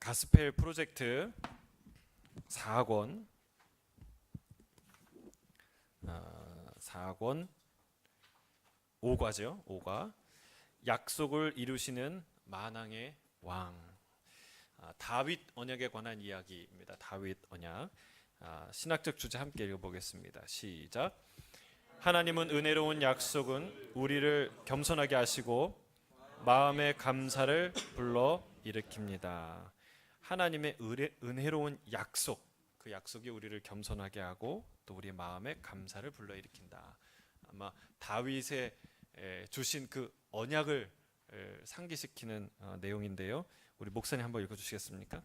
가스펠 프로젝트 4권 5과죠. 5과 약속을 이루시는 만왕의 왕. 다윗 언약에 관한 이야기입니다. 다윗 언약. 신학적 주제 함께 읽어보겠습니다. 시작. 하나님은 은혜로운 약속은 우리를 겸손하게 하시고 마음의 감사를 불러 일으킵니다. 하나님의 은혜로운 약속, 그 약속이 우리를 겸손하게 하고 또 우리의 마음의 감사를 불러 일으킨다. 아마 다윗의 주신 그 언약을 상기시키는 내용인데요. 우리 목사님 한번 읽어주시겠습니까?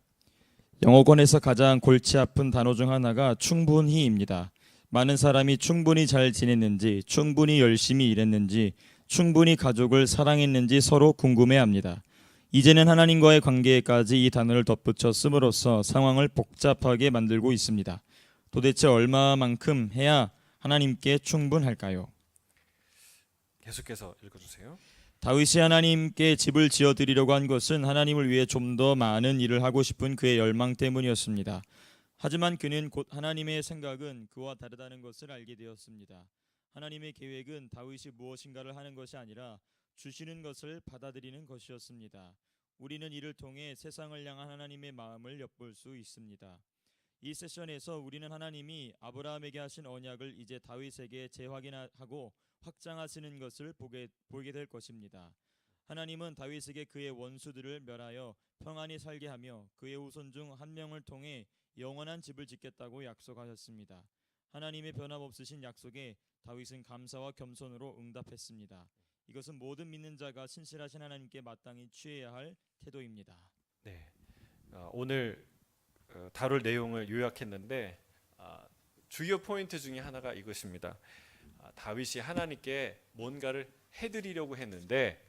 영어권에서 가장 골치 아픈 단어 중 하나가 충분히입니다. 많은 사람이 충분히 잘 지냈는지, 충분히 열심히 일했는지, 충분히 가족을 사랑했는지 서로 궁금해합니다. 이제는 하나님과의 관계에까지 이 단어를 덧붙여 씀으로써 상황을 복잡하게 만들고 있습니다. 도대체 얼마만큼 해야 하나님께 충분할까요? 계속해서 읽어주세요. 다윗이 하나님께 집을 지어드리려고 한 것은 하나님을 위해 좀 더 많은 일을 하고 싶은 그의 열망 때문이었습니다. 하지만 그는 곧 하나님의 생각은 그와 다르다는 것을 알게 되었습니다. 하나님의 계획은 다윗이 무엇인가를 하는 것이 아니라 주시는 것을 받아들이는 것이었습니다. 우리는 이를 통해 세상을 향한 하나님의 마음을 엿볼 수 있습니다. 이 세션에서 우리는 하나님이 아브라함에게 하신 언약을 이제 다윗에게 재확인하고 확장하시는 것을 보게 될 것입니다. 하나님은 다윗에게 그의 원수들을 멸하여 평안히 살게 하며 그의 후손 중 한 명을 통해 영원한 집을 짓겠다고 약속하셨습니다. 하나님의 변함없으신 약속에 다윗은 감사와 겸손으로 응답했습니다. 이것은 모든 믿는 자가 신실하신 하나님께 마땅히 취해야 할 태도입니다. 네, 오늘 다룰 내용을 요약했는데 주요 포인트 중에 하나가 이것입니다. 다윗이 하나님께 뭔가를 해드리려고 했는데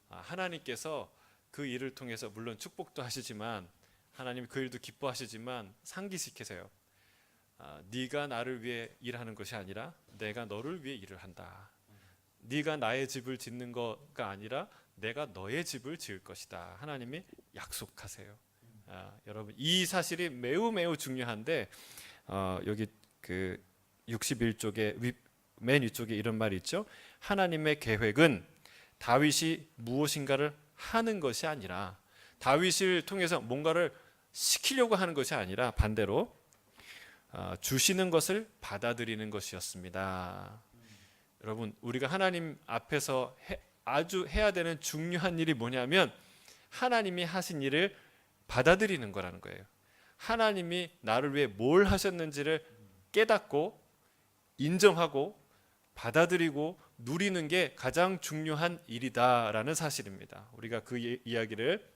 하나님께서 그 일을 통해서 물론 축복도 하시지만 하나님 그 일도 기뻐하시지만 상기시키세요. 네가 나를 위해 일하는 것이 아니라 내가 너를 위해 일을 한다. 네가 나의 집을 짓는 거가 아니라 내가 너의 집을 지을 것이다. 하나님이 약속하세요. 여러분 이 사실이 매우 중요한데 여기 그 61쪽에 맨 위쪽에 이런 말이 있죠. 하나님의 계획은 다윗이 무엇인가를 하는 것이 아니라 다윗을 통해서 뭔가를 시키려고 하는 것이 아니라 반대로 주시는 것을 받아들이는 것이었습니다. 여러분 우리가 하나님 앞에서 아주 해야 되는 중요한 일이 뭐냐면 하나님이 하신 일을 받아들이는 거라는 거예요. 하나님이 나를 위해 뭘 하셨는지를 깨닫고 인정하고 받아들이고 누리는 게 가장 중요한 일이다라는 사실입니다. 우리가 그 이야기를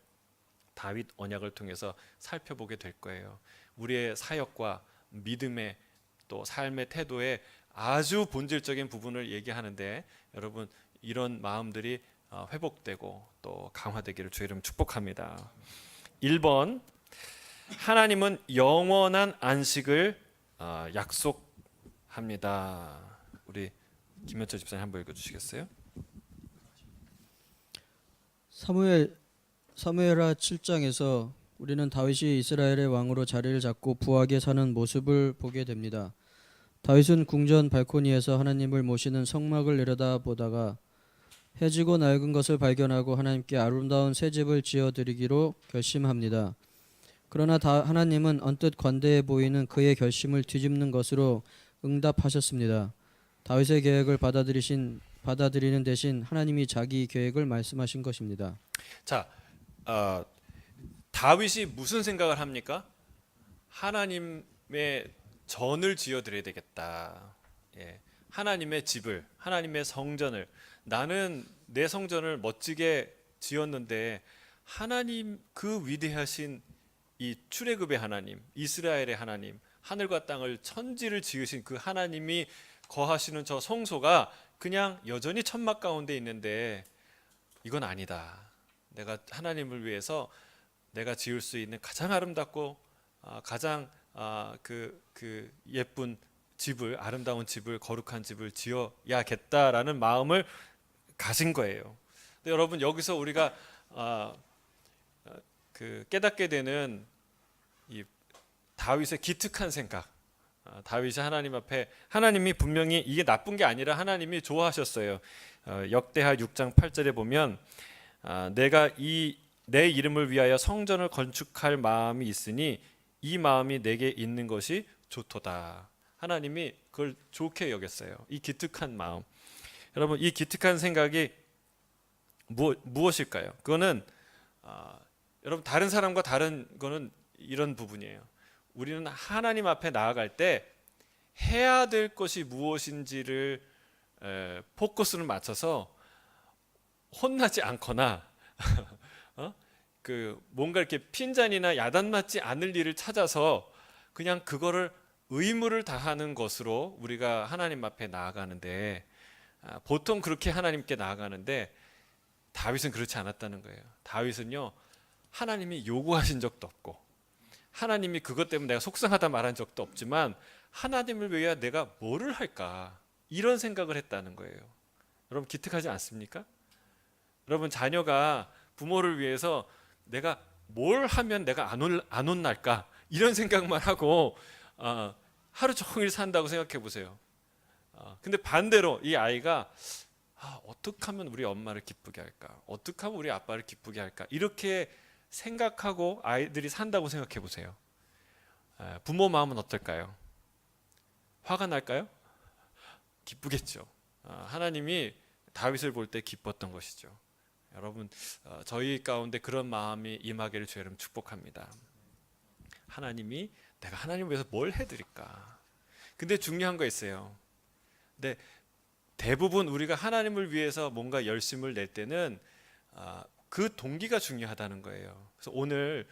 다윗 언약을 통해서 살펴보게 될 거예요. 우리의 사역과 믿음의 또 삶의 태도의 아주 본질적인 부분을 얘기하는데 여러분 이런 마음들이 회복되고 또 강화되기를 주의 이름 축복합니다. 1번 하나님은 영원한 안식을 약속합니다. 우리 김현철 집사님 한번 읽어주시겠어요? 사무엘하 7장에서 우리는 다윗이 이스라엘의 왕으로 자리를 잡고 부하게 사는 모습을 보게 됩니다. 다윗은 궁전 발코니에서 하나님을 모시는 성막을 내려다보다가 해지고 낡은 것을 발견하고 하나님께 아름다운 새 집을 지어드리기로 결심합니다. 그러나 하나님은 언뜻 관대해 보이는 그의 결심을 뒤집는 것으로 응답하셨습니다. 다윗의 계획을 받아들이는 대신 하나님이 자기 계획을 말씀하신 것입니다. 자, 다윗이 무슨 생각을 합니까? 하나님의 전을 지어드려야 되겠다. 하나님의 집을, 하나님의 성전을 나는 내 성전을 멋지게 지었는데 하나님 그 위대하신 이 출애굽의 하나님, 이스라엘의 하나님, 하늘과 땅을 천지를 지으신 그 하나님이 거하시는 저 성소가 그냥 여전히 천막 가운데 있는데 이건 아니다. 내가 하나님을 위해서 내가 지을 수 있는 가장 아름답고 가장 그 예쁜 집을 아름다운 집을 거룩한 집을 지어야겠다라는 마음을 가진 거예요. 근데 여러분 여기서 우리가 그 깨닫게 되는 이 다윗의 기특한 생각. 다윗이 하나님 앞에 하나님이 분명히 이게 나쁜 게 아니라 하나님이 좋아하셨어요. 역대하 6장 8절에 보면 내가 내 이름을 위하여 성전을 건축할 마음이 있으니 이 마음이 내게 있는 것이 좋도다. 하나님이 그걸 좋게 여겼어요. 이 기특한 마음. 여러분, 이 기특한 생각이 무엇일까요? 그거는 여러분 다른 사람과 다른 거는 이런 부분이에요. 우리는 하나님 앞에 나아갈 때 해야 될 것이 무엇인지를 포커스를 맞춰서 혼나지 않거나 그 뭔가 이렇게 핀잔이나 야단 맞지 않을 일을 찾아서 그냥 그거를 의무를 다하는 것으로 우리가 하나님 앞에 나아가는데 보통 그렇게 하나님께 나아가는데 다윗은 그렇지 않았다는 거예요. 다윗은요, 하나님이 요구하신 적도 없고 하나님이 그것 때문에 내가 속상하다 말한 적도 없지만 하나님을 위해 내가 뭐를 할까 이런 생각을 했다는 거예요. 여러분 기특하지 않습니까? 여러분 자녀가 부모를 위해서 내가 뭘 하면 내가 안 혼날까 이런 생각만 하고 하루 종일 산다고 생각해 보세요. 근데 반대로 이 아이가 어떻게 하면 우리 엄마를 기쁘게 할까? 어떻게 하면 우리 아빠를 기쁘게 할까? 이렇게 생각하고 아이들이 산다고 생각해 보세요. 부모 마음은 어떨까요? 화가 날까요? 기쁘겠죠. 하나님이 다윗을 볼 때 기뻤던 것이죠. 여러분 저희 가운데 그런 마음이 임하기를 주의 이름 축복합니다. 하나님이 내가 하나님을 위해서 뭘 해드릴까? 근데 중요한 거 있어요. 근데 대부분 우리가 하나님을 위해서 뭔가 열심을 낼 때는 그 동기가 중요하다는 거예요. 그래서 오늘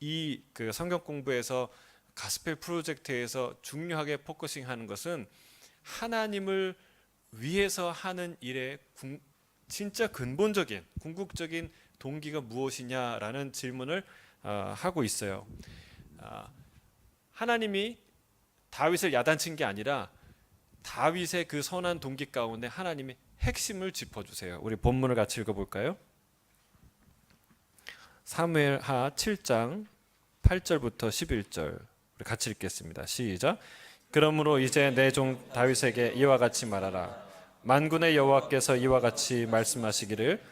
이 그 성경 공부에서 가스펠 프로젝트에서 중요하게 포커싱하는 것은 하나님을 위해서 하는 일의 진짜 근본적인 궁극적인 동기가 무엇이냐라는 질문을 하고 있어요. 하나님이 다윗을 야단친 게 아니라 다윗의 그 선한 동기 가운데 하나님이 핵심을 짚어주세요. 우리 본문을 같이 읽어볼까요? 사무엘하 7장 8절부터 11절 우리 같이 읽겠습니다. 시작. 그러므로 이제 내 종 다윗에게 이와 같이 말하라. 만군의 여호와께서 이와 같이 말씀하시기를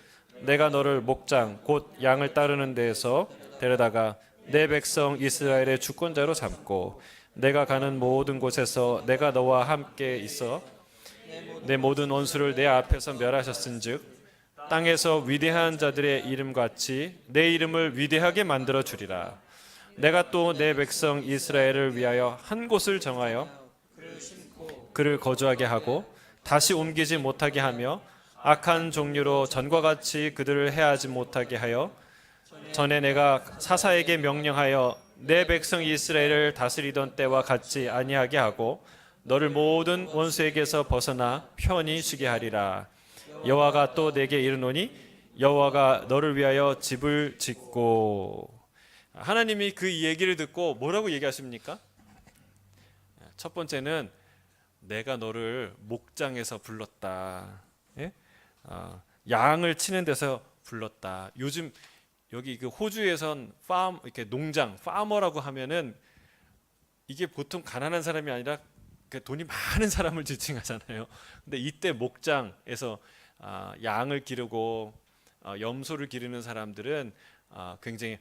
내가 너를 목장 곧 양을 따르는 데에서 데려다가 내 백성 이스라엘의 주권자로 삼고 내가 가는 모든 곳에서 내가 너와 함께 있어 내 모든 원수를 내 앞에서 멸하셨은즉 땅에서 위대한 자들의 이름같이 내 이름을 위대하게 만들어 주리라. 내가 또 내 백성 이스라엘을 위하여 한 곳을 정하여 그를 거주하게 하고 다시 옮기지 못하게 하며 악한 종류로 전과 같이 그들을 해하지 못하게 하여 전에 내가 사사에게 명령하여 내 백성 이스라엘을 다스리던 때와 같지 아니하게 하고 너를 모든 원수에게서 벗어나 편히 쉬게 하리라. 여호와가 또 내게 이르노니 여호와가 너를 위하여 집을 짓고. 하나님이 그 얘기를 듣고 뭐라고 얘기하십니까? 첫 번째는 내가 너를 목장에서 불렀다. 예? 양을 치는 데서 불렀다. 요즘 여기 그 호주에선 이렇게 농장, 파머라고 하면은 이게 보통 가난한 사람이 아니라 돈이 많은 사람을 지칭하잖아요. 근데 이때 목장에서 양을 기르고 염소를 기르는 사람들은 굉장히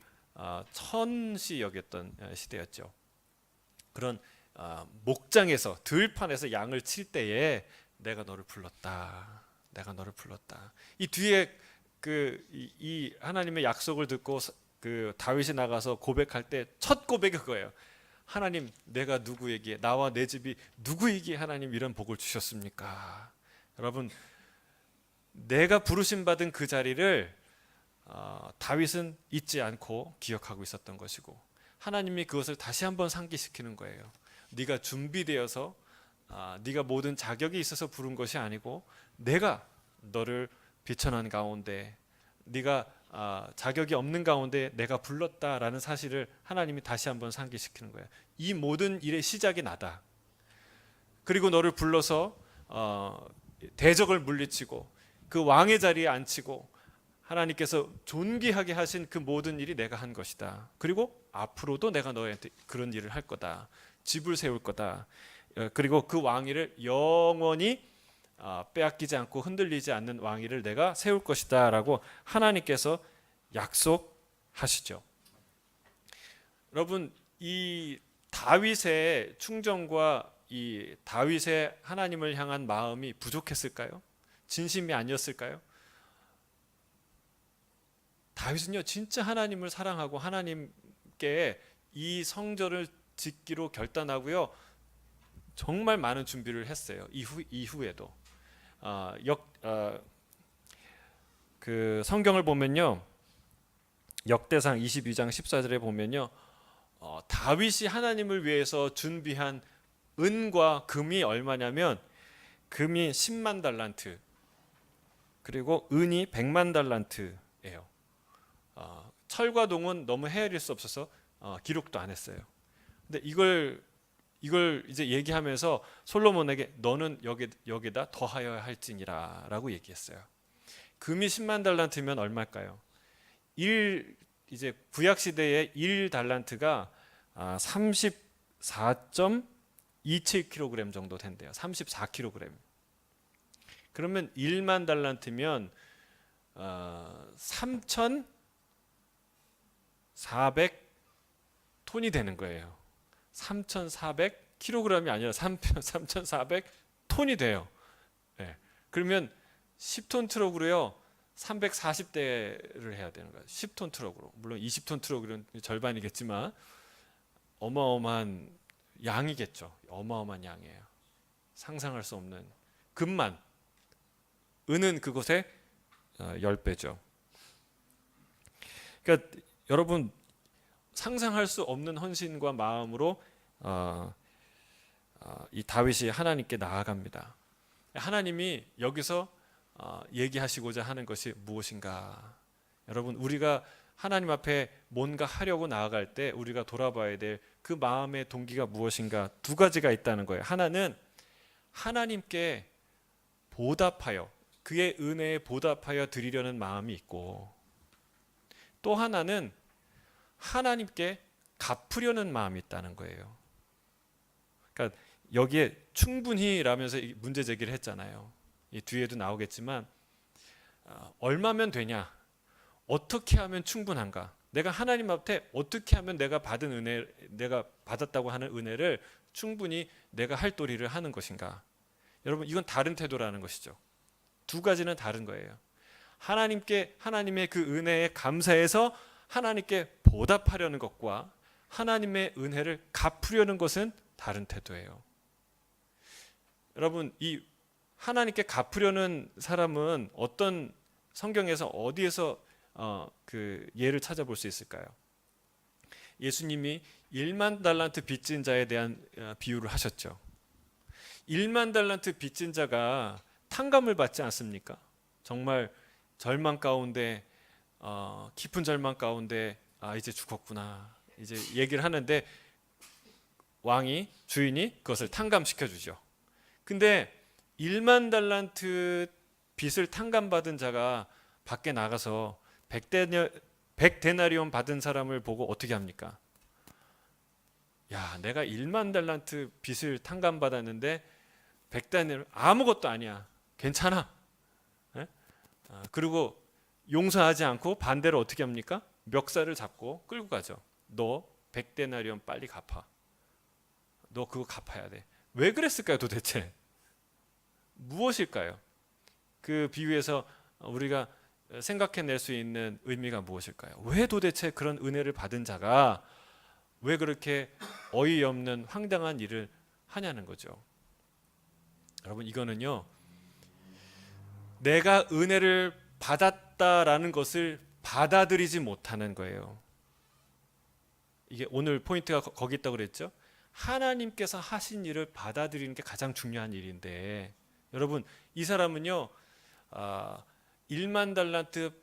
천시 여겼던 시대였죠. 그런 목장에서 들판에서 양을 칠 때에 내가 너를 불렀다. 내가 너를 불렀다. 이 뒤에 이 하나님의 약속을 듣고 그 다윗이 나가서 고백할 때 첫 고백이 그거예요. 하나님, 내가 누구에게 나와 내 집이 누구에게 하나님 이런 복을 주셨습니까? 여러분, 내가 부르심 받은 그 자리를 다윗은 잊지 않고 기억하고 있었던 것이고 하나님이 그것을 다시 한번 상기시키는 거예요. 네가 준비되어서 네가 모든 자격이 있어서 부른 것이 아니고 내가 너를 비천한 가운데 네가 자격이 없는 가운데 내가 불렀다라는 사실을 하나님이 다시 한번 상기시키는 거예요. 이 모든 일의 시작이 나다. 그리고 너를 불러서 대적을 물리치고 그 왕의 자리에 앉히고 하나님께서 존귀하게 하신 그 모든 일이 내가 한 것이다. 그리고 앞으로도 내가 너희한테 그런 일을 할 거다. 집을 세울 거다. 그리고 그 왕위를 영원히 빼앗기지 않고 흔들리지 않는 왕위를 내가 세울 것이다 라고 하나님께서 약속하시죠. 여러분, 이 다윗의 충정과 이 다윗의 하나님을 향한 마음이 부족했을까요? 진심이 아니었을까요? 다윗은요 진짜 하나님을 사랑하고 하나님께 이 성전을 짓기로 결단하고요 정말 많은 준비를 했어요. 이후에도 그 성경을 보면요 역대상 22장 14절에 보면요 다윗이 하나님을 위해서 준비한 은과 금이 얼마냐면 금이 10만 달란트 그리고 은이 100만 달란트예요. 철과 동은 너무 헤아릴 수 없어서 기록도 안 했어요. 근데 이걸 이제 얘기하면서 솔로몬에게 너는 여기다 더하여야 할지니라라고 얘기했어요. 금이 10만 달란트면 얼마일까요? 이제 구약 시대의 1달란트가 34.27kg 정도 된대요. 34kg. 그러면 1만 달란트면 3,400톤이 되는 거예요. 3,400kg이 아니라 3,400톤이 돼요. 네. 그러면 10톤 트럭으로요 340대를 해야 되는 거예요. 10톤 트럭으로. 물론 20톤 트럭은 절반이겠지만 어마어마한 양이겠죠. 어마어마한 양이에요. 상상할 수 없는 금만 은은 그곳에 10배죠. 그러니까 여러분 상상할 수 없는 헌신과 마음으로 이 다윗이 하나님께 나아갑니다. 하나님이 여기서 얘기하시고자 하는 것이 무엇인가? 여러분 우리가 하나님 앞에 뭔가 하려고 나아갈 때 우리가 돌아봐야 될 그 마음의 동기가 무엇인가? 두 가지가 있다는 거예요. 하나는 하나님께 보답하여 그의 은혜에 보답하여 드리려는 마음이 있고 또 하나는 하나님께 갚으려는 마음이 있다는 거예요. 그러니까 여기에 충분히 라면서 문제 제기를 했잖아요. 이 뒤에도 나오겠지만 얼마면 되냐? 어떻게 하면 충분한가? 내가 하나님 앞에 어떻게 하면 내가 받은 은혜, 내가 받았다고 하는 은혜를 충분히 내가 할 도리를 하는 것인가? 여러분 이건 다른 태도라는 것이죠. 두 가지는 다른 거예요. 하나님의 그 은혜에 감사해서 하나님께 보답하려는 것과 하나님의 은혜를 갚으려는 것은 다른 태도예요. 여러분 이 하나님께 갚으려는 사람은 어떤 성경에서 어디에서 그 예를 찾아볼 수 있을까요? 예수님이 1만 달란트 빚진 자에 대한 비유를 하셨죠. 1만 달란트 빚진 자가 탕감을 받지 않습니까? 정말 절망 가운데 깊은 절망 가운데 이제 죽었구나 이제 얘기를 하는데 주인이 그것을 탕감시켜 주죠. 근데 1만 달란트 빚을 탕감받은 자가 밖에 나가서 100데나리온 받은 사람을 보고 어떻게 합니까? 야, 내가 1만 달란트 빚을 탕감받았는데 100데나리온 아무것도 아니야. 괜찮아. 그리고 용서하지 않고 반대로 어떻게 합니까? 멱살을 잡고 끌고 가죠. 너 100데나리온 빨리 갚아. 너 그거 갚아야 돼. 왜 그랬을까요, 도대체? 무엇일까요? 그 비유에서 우리가 생각해낼 수 있는 의미가 무엇일까요? 왜 도대체 그런 은혜를 받은 자가 왜 그렇게 어이없는 황당한 일을 하냐는 거죠. 여러분 이거는요 내가 은혜를 받았다라는 것을 받아들이지 못하는 거예요. 이게 오늘 포인트가 거기 있다고 그랬죠. 하나님께서 하신 일을 받아들이는 게 가장 중요한 일인데 여러분 이 사람은요 1만 달란트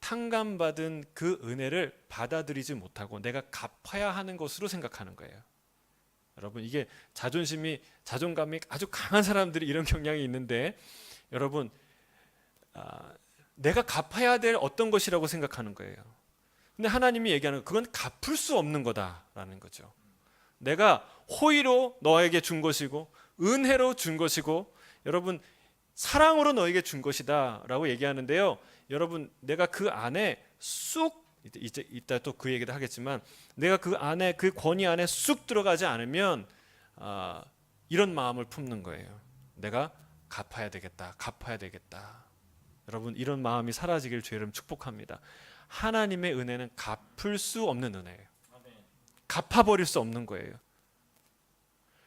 탕감받은 그 은혜를 받아들이지 못하고 내가 갚아야 하는 것으로 생각하는 거예요. 여러분 이게 자존감이 아주 강한 사람들이 이런 경향이 있는데 여러분 내가 갚아야 될 어떤 것이라고 생각하는 거예요. 근데 하나님이 얘기하는 건 그건 갚을 수 없는 거다라는 거죠. 내가 호의로 너에게 준 것이고 은혜로 준 것이고 여러분 사랑으로 너에게 준 것이다라고 얘기하는데요. 여러분 내가 그 안에 쑥 이제 이따 또 그 얘기도 하겠지만 내가 그 안에 그 권위 안에 쑥 들어가지 않으면 이런 마음을 품는 거예요. 내가 갚아야 되겠다. 갚아야 되겠다. 여러분 이런 마음이 사라지길 주의 이름 축복합니다. 하나님의 은혜는 갚을 수 없는 은혜예요. 갚아버릴 수 없는 거예요.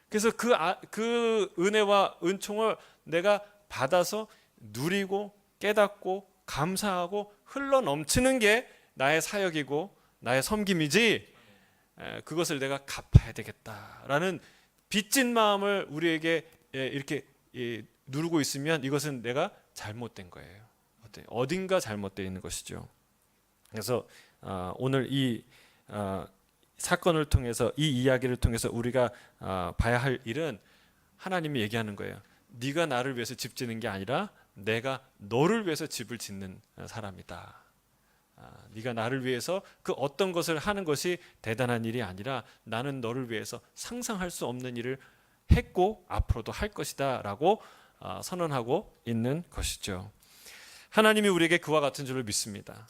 그래서 그 은혜와 은총을 내가 받아서 누리고 깨닫고 감사하고 흘러 넘치는 게 나의 사역이고 나의 섬김이지 그것을 내가 갚아야 되겠다라는 빚진 마음을 우리에게 이렇게 누르고 있으면 이것은 내가 잘못된 거예요. 어딘가 잘못되어 있는 것이죠. 그래서 오늘 이 사건을 통해서 이 이야기를 통해서 우리가 봐야 할 일은 하나님이 얘기하는 거예요. 네가 나를 위해서 집 짓는 게 아니라 내가 너를 위해서 집을 짓는 사람이다. 네가 나를 위해서 그 어떤 것을 하는 것이 대단한 일이 아니라 나는 너를 위해서 상상할 수 없는 일을 했고 앞으로도 할 것이다 라고 선언하고 있는 것이죠. 하나님이 우리에게 그와 같은 줄을 믿습니다.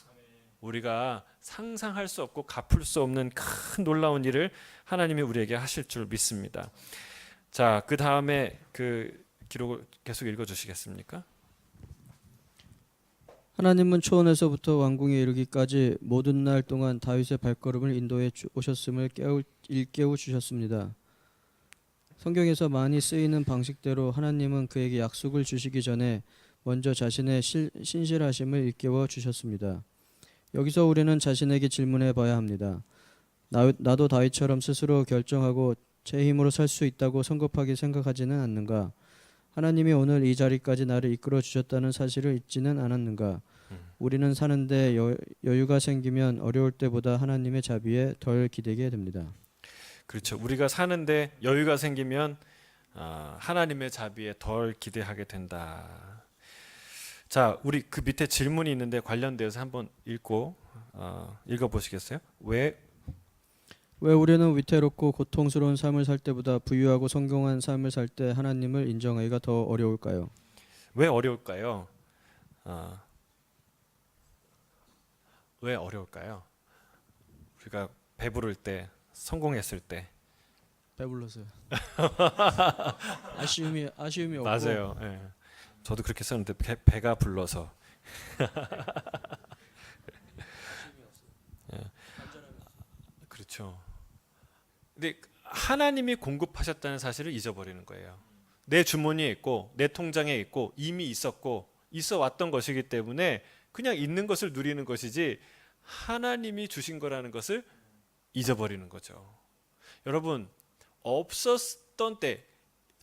우리가 상상할 수 없고 갚을 수 없는 큰 놀라운 일을 하나님이 우리에게 하실 줄 믿습니다. 자, 그 다음에 그 기록을 계속 읽어주시겠습니까? 하나님은 초원에서부터 왕궁에 이르기까지 모든 날 동안 다윗의 발걸음을 인도해 오셨음을 일깨워 주셨습니다. 성경에서 많이 쓰이는 방식대로 하나님은 그에게 약속을 주시기 전에 먼저 자신의 신실하심을 일깨워 주셨습니다. 여기서 우리는 자신에게 질문해 봐야 합니다. 나도 다윗처럼 스스로 결정하고 제 힘으로 살 수 있다고 성급하게 생각하지는 않는가? 하나님이 오늘 이 자리까지 나를 이끌어 주셨다는 사실을 잊지는 않았는가? 우리는 사는데 여유가 생기면 어려울 때보다 하나님의 자비에 덜 기대게 됩니다. 그렇죠. 우리가 사는데 여유가 생기면 하나님의 자비에 덜 기대하게 된다. 자, 우리 그 밑에 질문이 있는데 관련돼서 한번 읽어보시겠어요? 왜 우리는 위태롭고 고통스러운 삶을 살 때보다 부유하고 성공한 삶을 살 때 하나님을 인정하기가 더 어려울까요? 왜 어려울까요? 왜 어려울까요? 우리가 배부를 때, 성공했을 때 배불러서요. 아쉬움이 없고. 맞아요. 예. 저도 그렇게 썼는데 배가 불러서. 예. 그렇죠. 근데 하나님이 공급하셨다는 사실을 잊어버리는 거예요. 내 주머니에 있고 내 통장에 있고 이미 있었고 있어 왔던 것이기 때문에 그냥 있는 것을 누리는 것이지 하나님이 주신 거라는 것을 잊어버리는 거죠. 여러분 없었던 때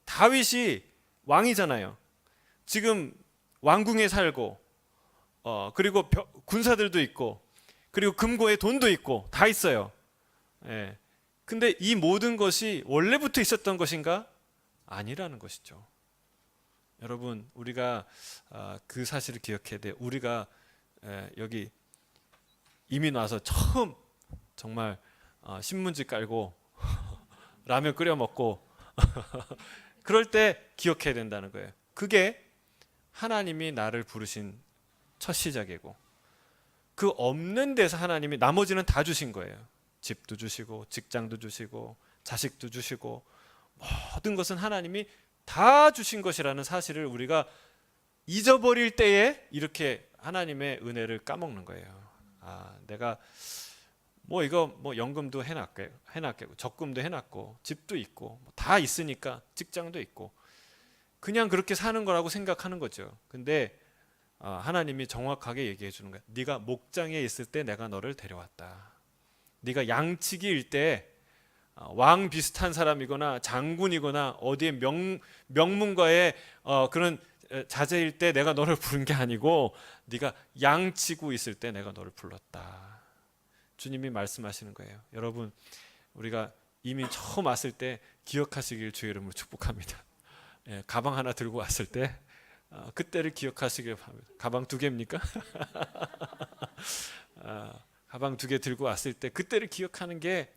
다윗이 왕이잖아요. 지금 왕궁에 살고 그리고 군사들도 있고 그리고 금고에 돈도 있고 다 있어요. 예. 근데 이 모든 것이 원래부터 있었던 것인가? 아니라는 것이죠. 여러분 우리가 그 사실을 기억해야 돼요. 우리가 여기 이민 와서 처음 정말 신문지 깔고 라면 끓여 먹고 그럴 때 기억해야 된다는 거예요. 그게 하나님이 나를 부르신 첫 시작이고 그 없는 데서 하나님이 나머지는 다 주신 거예요. 집도 주시고 직장도 주시고 자식도 주시고 모든 것은 하나님이 다 주신 것이라는 사실을 우리가 잊어버릴 때에 이렇게 하나님의 은혜를 까먹는 거예요. 내가 이거 연금도 해놨고 적금도 해놨고 집도 있고 다 있으니까 직장도 있고 그냥 그렇게 사는 거라고 생각하는 거죠. 근데 하나님이 정확하게 얘기해 주는 거야. 네가 목장에 있을 때 내가 너를 데려왔다. 네가 양치기일 때 왕 비슷한 사람이거나 장군이거나 어디에 명문가의 그런 자제일 때 내가 너를 부른 게 아니고 네가 양치고 있을 때 내가 너를 불렀다. 주님이 말씀하시는 거예요. 여러분 우리가 이민 처음 왔을 때 기억하시길 주의 이름으로 축복합니다. 가방 하나 들고 왔을 때 그때를 기억하시길 바랍니다. 가방 2개입니까? 가방 2개 들고 왔을 때 그때를 기억하는 게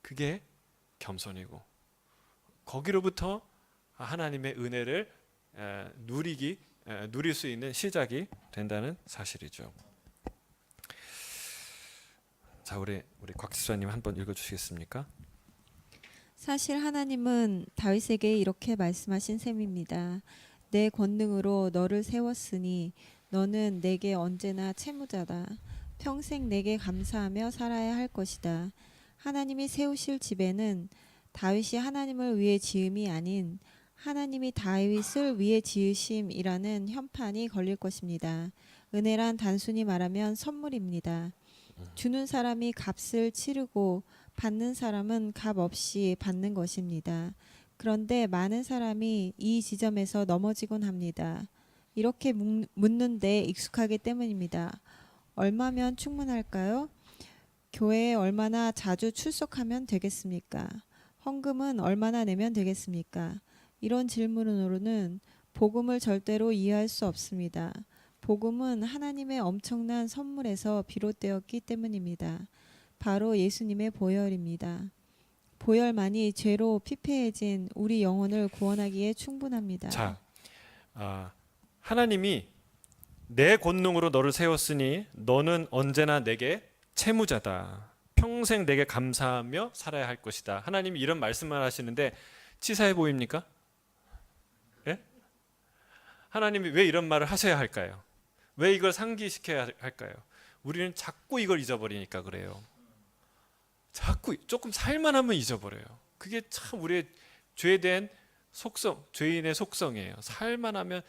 그게 겸손이고 거기로부터 하나님의 은혜를 누릴 수 있는 시작이 된다는 사실이죠. 자, 우리 곽 지사님 한번 읽어주시겠습니까? 사실 하나님은 다윗에게 이렇게 말씀하신 셈입니다. 내 권능으로 너를 세웠으니 너는 내게 언제나 채무자다. 평생 내게 감사하며 살아야 할 것이다. 하나님이 세우실 집에는 다윗이 하나님을 위해 지음이 아닌 하나님이 다윗을 위해 지으심이라는 현판이 걸릴 것입니다. 은혜란 단순히 말하면 선물입니다. 주는 사람이 값을 치르고 받는 사람은 값 없이 받는 것입니다. 그런데 많은 사람이 이 지점에서 넘어지곤 합니다. 이렇게 묻는데 익숙하기 때문입니다. 얼마면 충분할까요? 교회에 얼마나 자주 출석하면 되겠습니까? 헌금은 얼마나 내면 되겠습니까? 이런 질문으로는 복음을 절대로 이해할 수 없습니다. 복음은 하나님의 엄청난 선물에서 비롯되었기 때문입니다. 바로 예수님의 보혈입니다. 보혈만이 죄로 피폐해진 우리 영혼을 구원하기에 충분합니다. 자, 하나님이 내 권능으로 너를 세웠으니 너는 언제나 내게 채무자다. 평생 내게 감사하며 살아야 할 것이다. 하나님이 이런 말씀을 하시는데 치사해 보입니까? 예? 하나님이 왜 이런 말을 하셔야 할까요? 왜 이걸 상기시켜야 할까요? 우리는 자꾸 이걸 잊어버리니까 그래요. 자꾸 조금 살만하면 잊어버려요. 그게 참 우리의 죄된 속성, 죄인의 속성이에요. 살만하면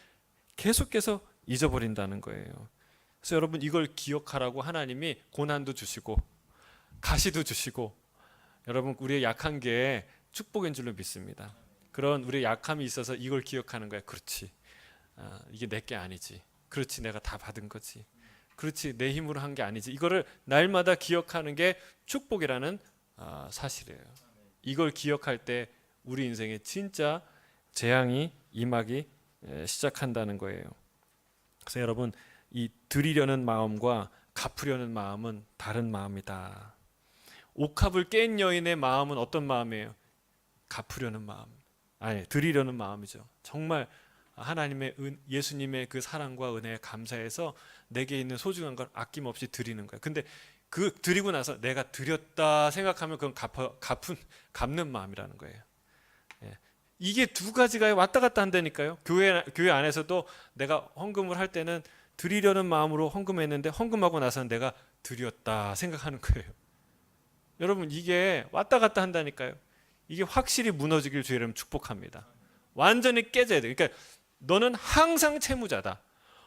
계속해서 잊어버린다는 거예요. 그래서 여러분 이걸 기억하라고 하나님이 고난도 주시고 가시도 주시고 여러분 우리의 약한 게 축복인 줄로 믿습니다. 그런 우리의 약함이 있어서 이걸 기억하는 거야. 그렇지. 이게 내게 아니지. 그렇지. 내가 다 받은 거지. 그렇지. 내 힘으로 한 게 아니지. 이거를 날마다 기억하는 게 축복이라는 사실이에요. 이걸 기억할 때 우리 인생에 진짜 재앙이 임하기 시작한다는 거예요. 그래서 여러분 이 드리려는 마음과 갚으려는 마음은 다른 마음이다. 옥합을 깬 여인의 마음은 어떤 마음이에요? 갚으려는 마음. 아니, 드리려는 마음이죠. 정말 하나님의 예수님의 그 사랑과 은혜에 감사해서 내게 있는 소중한 걸 아낌없이 드리는 거예요. 근데 그 드리고 나서 내가 드렸다 생각하면 그건 갚는 마음이라는 거예요. 예. 이게 두 가지가 왔다 갔다 한다니까요. 교회 안에서도 내가 헌금을 할 때는 드리려는 마음으로 헌금했는데 헌금하고 나서는 내가 드렸다 생각하는 거예요. 여러분 이게 왔다 갔다 한다니까요. 이게 확실히 무너지길 주의 이름 축복합니다. 완전히 깨져야 돼. 그러니까 너는 항상 채무자다.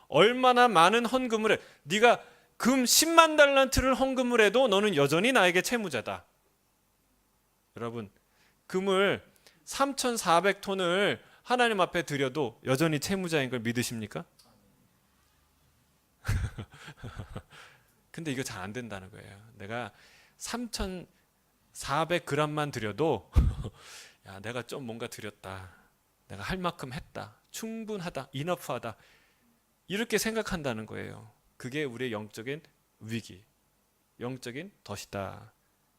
얼마나 많은 헌금을 해. 네가 금 10만 달란트를 헌금을 해도 너는 여전히 나에게 채무자다. 여러분 금을 3,400톤을 하나님 앞에 드려도 여전히 채무자인 걸 믿으십니까? 근데 이거 잘 안 된다는 거예요. 내가 3,400g만 드려도 야, 내가 좀 뭔가 드렸다. 내가 할 만큼 했다. 충분하다. 이너프하다. 이렇게 생각한다는 거예요. 그게 우리의 영적인 위기, 영적인 덫이다.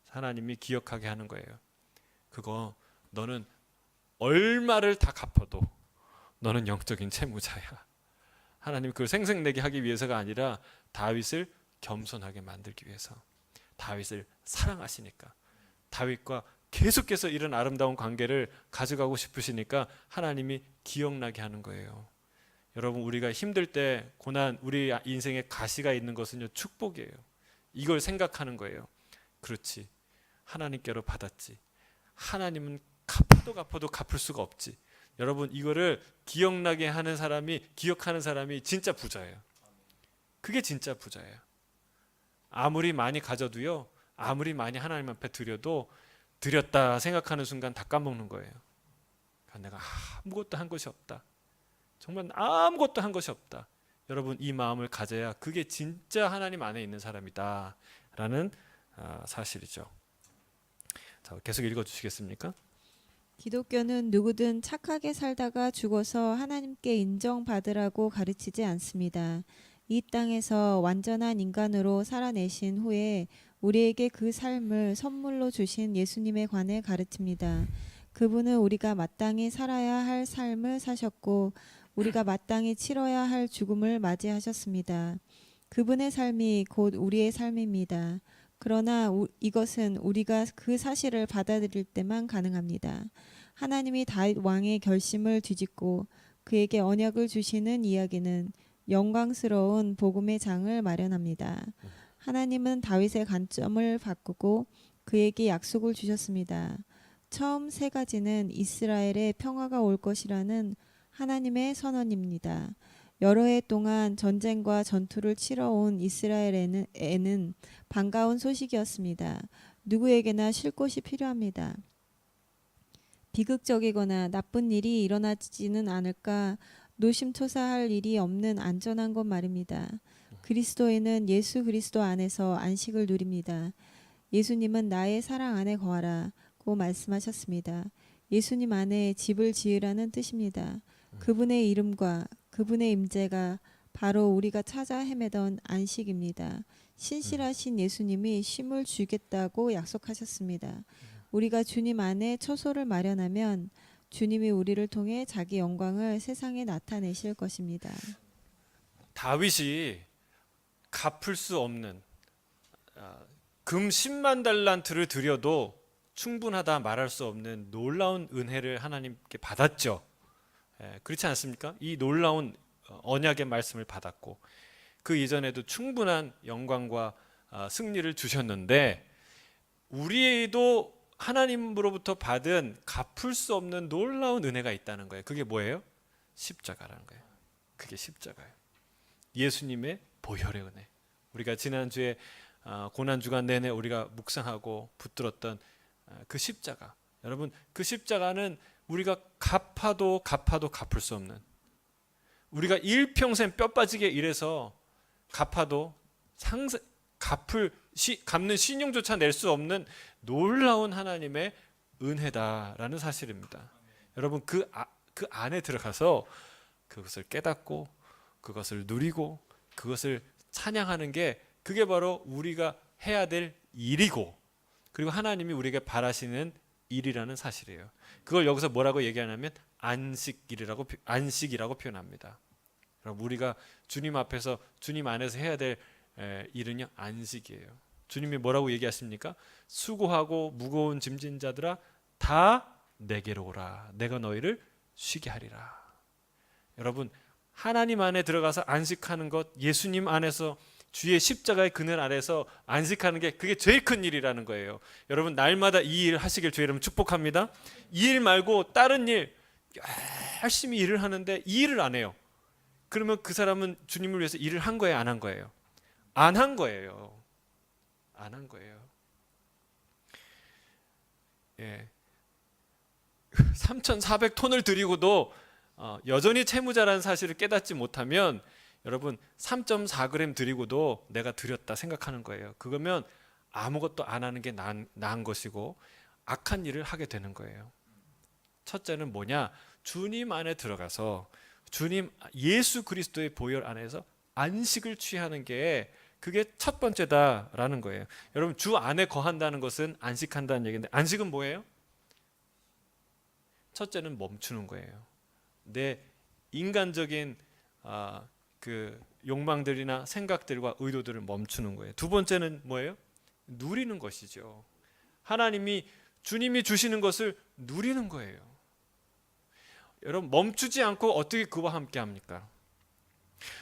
하나님이 기억하게 하는 거예요. 그거 너는 얼마를 다 갚아도 너는 영적인 채무자야. 하나님 그걸 생색내게 하기 위해서가 아니라 다윗을 겸손하게 만들기 위해서. 다윗을 사랑하시니까. 다윗과 계속해서 이런 아름다운 관계를 가져가고 싶으시니까 하나님이 기억나게 하는 거예요. 여러분 우리가 힘들 때 고난 우리 인생에 가시가 있는 것은요 축복이에요. 이걸 생각하는 거예요. 그렇지. 하나님께로 받았지. 하나님은 갚아도 갚을 수가 없지. 여러분 이거를 기억나게 하는 사람이 기억하는 사람이 진짜 부자예요. 그게 진짜 부자예요. 아무리 많이 가져도요. 아무리 많이 하나님 앞에 드려도 드렸다 생각하는 순간 다 까먹는 거예요. 내가 아무것도 한 것이 없다. 정말 아무것도 한 것이 없다. 여러분 이 마음을 가져야 그게 진짜 하나님 안에 있는 사람이다 라는 사실이죠. 자, 계속 읽어주시겠습니까? 기독교는 누구든 착하게 살다가 죽어서 하나님께 인정받으라고 가르치지 않습니다. 이 땅에서 완전한 인간으로 살아내신 후에 우리에게 그 삶을 선물로 주신 예수님에 관해 가르칩니다. 그분은 우리가 마땅히 살아야 할 삶을 사셨고 우리가 마땅히 치러야 할 죽음을 맞이하셨습니다. 그분의 삶이 곧 우리의 삶입니다. 그러나 이것은 우리가 그 사실을 받아들일 때만 가능합니다. 하나님이 다윗 왕의 결심을 뒤집고 그에게 언약을 주시는 이야기는 영광스러운 복음의 장을 마련합니다. 하나님은 다윗의 관점을 바꾸고 그에게 약속을 주셨습니다. 처음 세 가지는 이스라엘의 평화가 올 것이라는 하나님의 선언입니다. 여러 해 동안 전쟁과 전투를 치러온 이스라엘에는 반가운 소식이었습니다. 누구에게나 쉴 곳이 필요합니다. 비극적이거나 나쁜 일이 일어나지는 않을까 노심초사할 일이 없는 안전한 곳 말입니다. 그리스도인은 예수 그리스도 안에서 안식을 누립니다. 예수님은 나의 사랑 안에 거하라고 말씀하셨습니다. 예수님 안에 집을 지으라는 뜻입니다. 그분의 이름과 그분의 임재가 바로 우리가 찾아 헤매던 안식입니다. 신실하신 예수님이 쉼을 주겠다고 약속하셨습니다. 우리가 주님 안에 처소를 마련하면 주님이 우리를 통해 자기 영광을 세상에 나타내실 것입니다. 다윗이 갚을 수 없는 금 10만 달란트를 드려도 충분하다 말할 수 없는 놀라운 은혜를 하나님께 받았죠. 그렇지 않습니까? 이 놀라운 언약의 말씀을 받았고 그 이전에도 충분한 영광과 승리를 주셨는데 우리도 하나님으로부터 받은 갚을 수 없는 놀라운 은혜가 있다는 거예요. 그게 뭐예요? 십자가라는 거예요. 그게 십자가예요. 예수님의 보혈의 은혜. 우리가 지난주에 고난주간 내내 우리가 묵상하고 붙들었던 그 십자가. 여러분 그 십자가는 우리가 갚아도 갚을 수 없는, 우리가 일평생 뼈 빠지게 일해서 갚아도 갚는 신용조차 낼 수 없는 놀라운 하나님의 은혜다라는 사실입니다. 여러분 그 안에 들어가서 그것을 깨닫고 그것을 누리고 그것을 찬양하는 게 그게 바로 우리가 해야 될 일이고 그리고 하나님이 우리에게 바라시는 일이라는 사실이에요. 그걸 여기서 뭐라고 얘기하냐면 안식이라고 표현합니다. 그럼 우리가 주님 앞에서 주님 안에서 해야 될 일은요 안식이에요. 주님이 뭐라고 얘기하십니까? 수고하고 무거운 짐진 자들아 다 내게로 오라. 내가 너희를 쉬게 하리라. 여러분 하나님 안에 들어가서 안식하는 것, 예수님 안에서 주의 십자가의 그늘 아래서 안식하는 게 그게 제일 큰 일이라는 거예요. 여러분 날마다 이 일 하시길 주의 이름으로 축복합니다. 이 일 말고 다른 일 열심히 일을 하는데 이 일을 안 해요. 그러면 그 사람은 주님을 위해서 일을 한 거예요, 안 한 거예요? 안 한 거예요. 안 한 거예요. 예. 3,400톤을 드리고도 여전히 채무자라는 사실을 깨닫지 못하면 여러분 3.4g 드리고도 내가 드렸다 생각하는 거예요. 그거면 아무것도 안 하는 게 나은 것이고 악한 일을 하게 되는 거예요. 첫째는 뭐냐? 주님 안에 들어가서 주님 예수 그리스도의 보혈 안에서 안식을 취하는 게 그게 첫 번째다라는 거예요. 여러분 주 안에 거한다는 것은 안식한다는 얘기인데 안식은 뭐예요? 첫째는 멈추는 거예요. 내 인간적인 그 욕망들이나 생각들과 의도들을 멈추는 거예요. 두 번째는 뭐예요? 누리는 것이죠. 주님이 주시는 것을 누리는 거예요. 여러분 멈추지 않고 어떻게 그와 함께 합니까?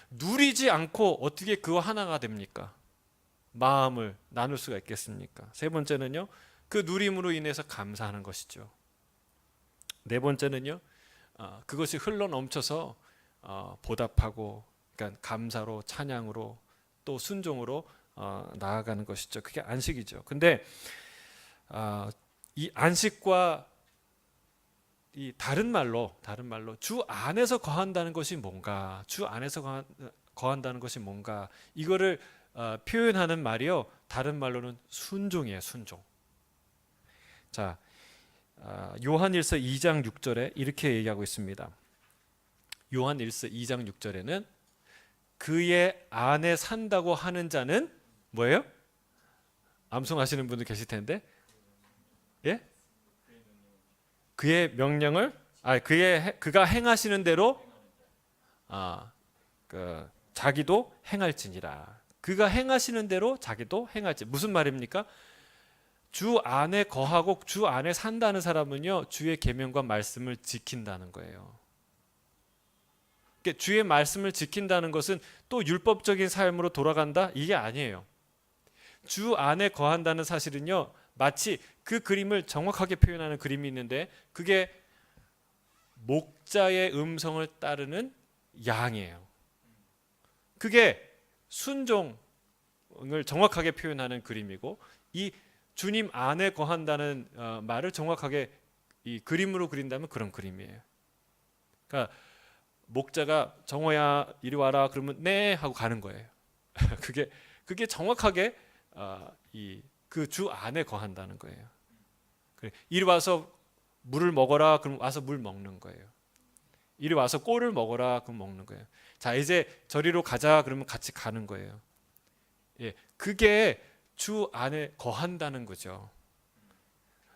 누리지 않고 어떻게 그와 하나가 됩니까? 마음을 나눌 수가 있겠습니까? 세 번째는요, 그 누림으로 인해서 감사하는 것이죠. 네 번째는요, 그것이 흘러 넘쳐서 보답하고, 그러니까 감사로, 찬양으로, 또 순종으로 나아가는 것이죠. 그게 안식이죠. 근데 이 안식과 이 다른 말로 주 안에서 거한다는 것이 뭔가, 주 안에서 거한다는 것이 뭔가, 이거를 표현하는 말이요, 다른 말로는 순종이에요. 순종. 자, 요한일서 2장 6절에 이렇게 얘기하고 있습니다. 요한일서 2장 6절에는 그의 안에 산다고 하는 자는 뭐예요? 암송하시는 분들 계실 텐데, 예? 그의 명령을, 그가 행하시는 대로, 자기도 행할지니라. 그가 행하시는 대로 자기도 행할지. 무슨 말입니까? 주 안에 거하고 주 안에 산다는 사람은요, 주의 계명과 말씀을 지킨다는 거예요. 그러니까 주의 말씀을 지킨다는 것은 또 율법적인 삶으로 돌아간다? 이게 아니에요. 주 안에 거한다는 사실은요, 마치 그 그림을 정확하게 표현하는 그림이 있는데, 그게 목자의 음성을 따르는 양이에요. 그게 순종을 정확하게 표현하는 그림이고, 이 주님 안에 거한다는 말을 정확하게 이 그림으로 그린다면 그런 그림이에요. 그러니까 목자가 정호야 이리 와라 그러면 네 하고 가는 거예요. 그게 정확하게 그 주 안에 거한다는 거예요. 이리 와서 물을 먹어라 그럼 와서 물 먹는 거예요. 이리 와서 꼴을 먹어라 그럼 먹는 거예요. 자, 이제 저리로 가자 그러면 같이 가는 거예요. 예, 그게 주 안에 거한다는 거죠.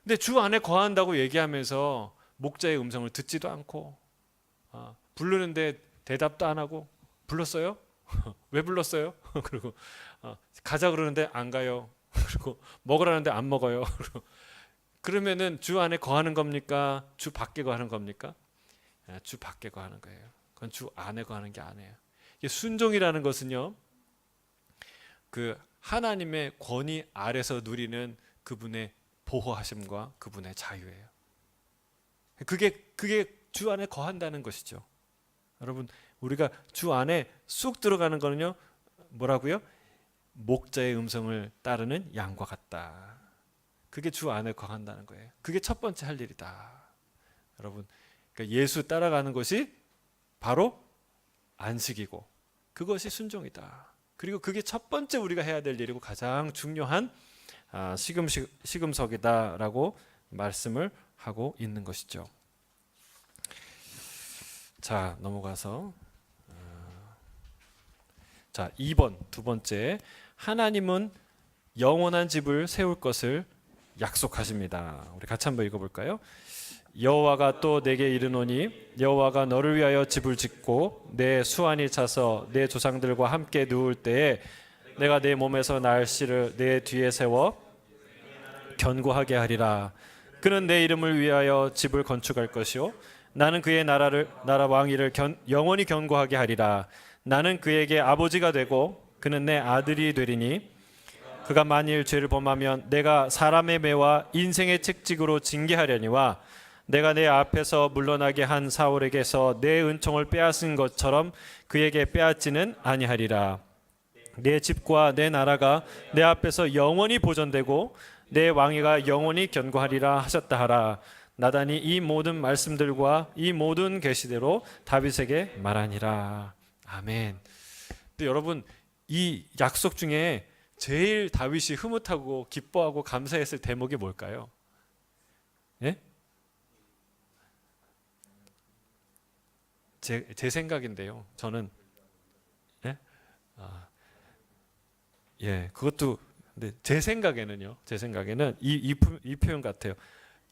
근데 주 안에 거한다고 얘기하면서 목자의 음성을 듣지도 않고, 부르는데 대답도 안 하고, 불렀어요? 왜 불렀어요? 그리고 가자 그러는데 안 가요. 그리고 먹으라는데 안 먹어요. 그러면은 주 안에 거하는 겁니까? 주 밖에 거하는 겁니까? 주 밖에 거하는 거예요. 그건 주 안에 거하는 게 아니에요. 순종이라는 것은요, 그 하나님의 권위 아래서 누리는 그분의 보호하심과 그분의 자유예요. 그게 주 안에 거한다는 것이죠. 여러분, 우리가 주 안에 쑥 들어가는 거는요, 뭐라고요? 목자의 음성을 따르는 양과 같다. 그게 주 안에 거한다는 거예요. 그게 첫 번째 할 일이다. 여러분, 그러니까 예수 따라가는 것이 바로 안식이고, 그것이 순종이다. 그리고 그게 첫 번째 우리가 해야 될 일이고 가장 중요한 시금석이다라고 말씀을 하고 있는 것이죠. 자, 넘어가서 2번, 두 번째, 하나님은 영원한 집을 세울 것을 약속하십니다. 우리 같이 한번 읽어볼까요? 여호와가 또 내게 이르노니 여호와가 너를 위하여 집을 짓고 내 수완이 차서 내 조상들과 함께 누울 때에 내가 내 몸에서 날씨를 내 뒤에 세워 견고하게 하리라. 그는 내 이름을 위하여 집을 건축할 것이요 나는 그의 나라 왕위를 영원히 견고하게 하리라. 나는 그에게 아버지가 되고 그는 내 아들이 되리니 그가 만일 죄를 범하면 내가 사람의 매와 인생의 책직으로 징계하려니와 내가 내 앞에서 물러나게 한 사울에게서 내 은총을 빼앗은 것처럼 그에게 빼앗지는 아니하리라. 내 집과 내 나라가 내 앞에서 영원히 보존되고 내 왕위가 영원히 견고하리라 하셨다 하라. 나단이 이 모든 말씀들과 이 모든 계시대로 다윗에게 말하니라. 아멘. 근데 여러분, 이 약속 중에 제일 다윗이 흐뭇하고 기뻐하고 감사했을 대목이 뭘까요? 예? 제 생각인데요. 저는 그것도 근데 제 생각에는 이 표현 같아요.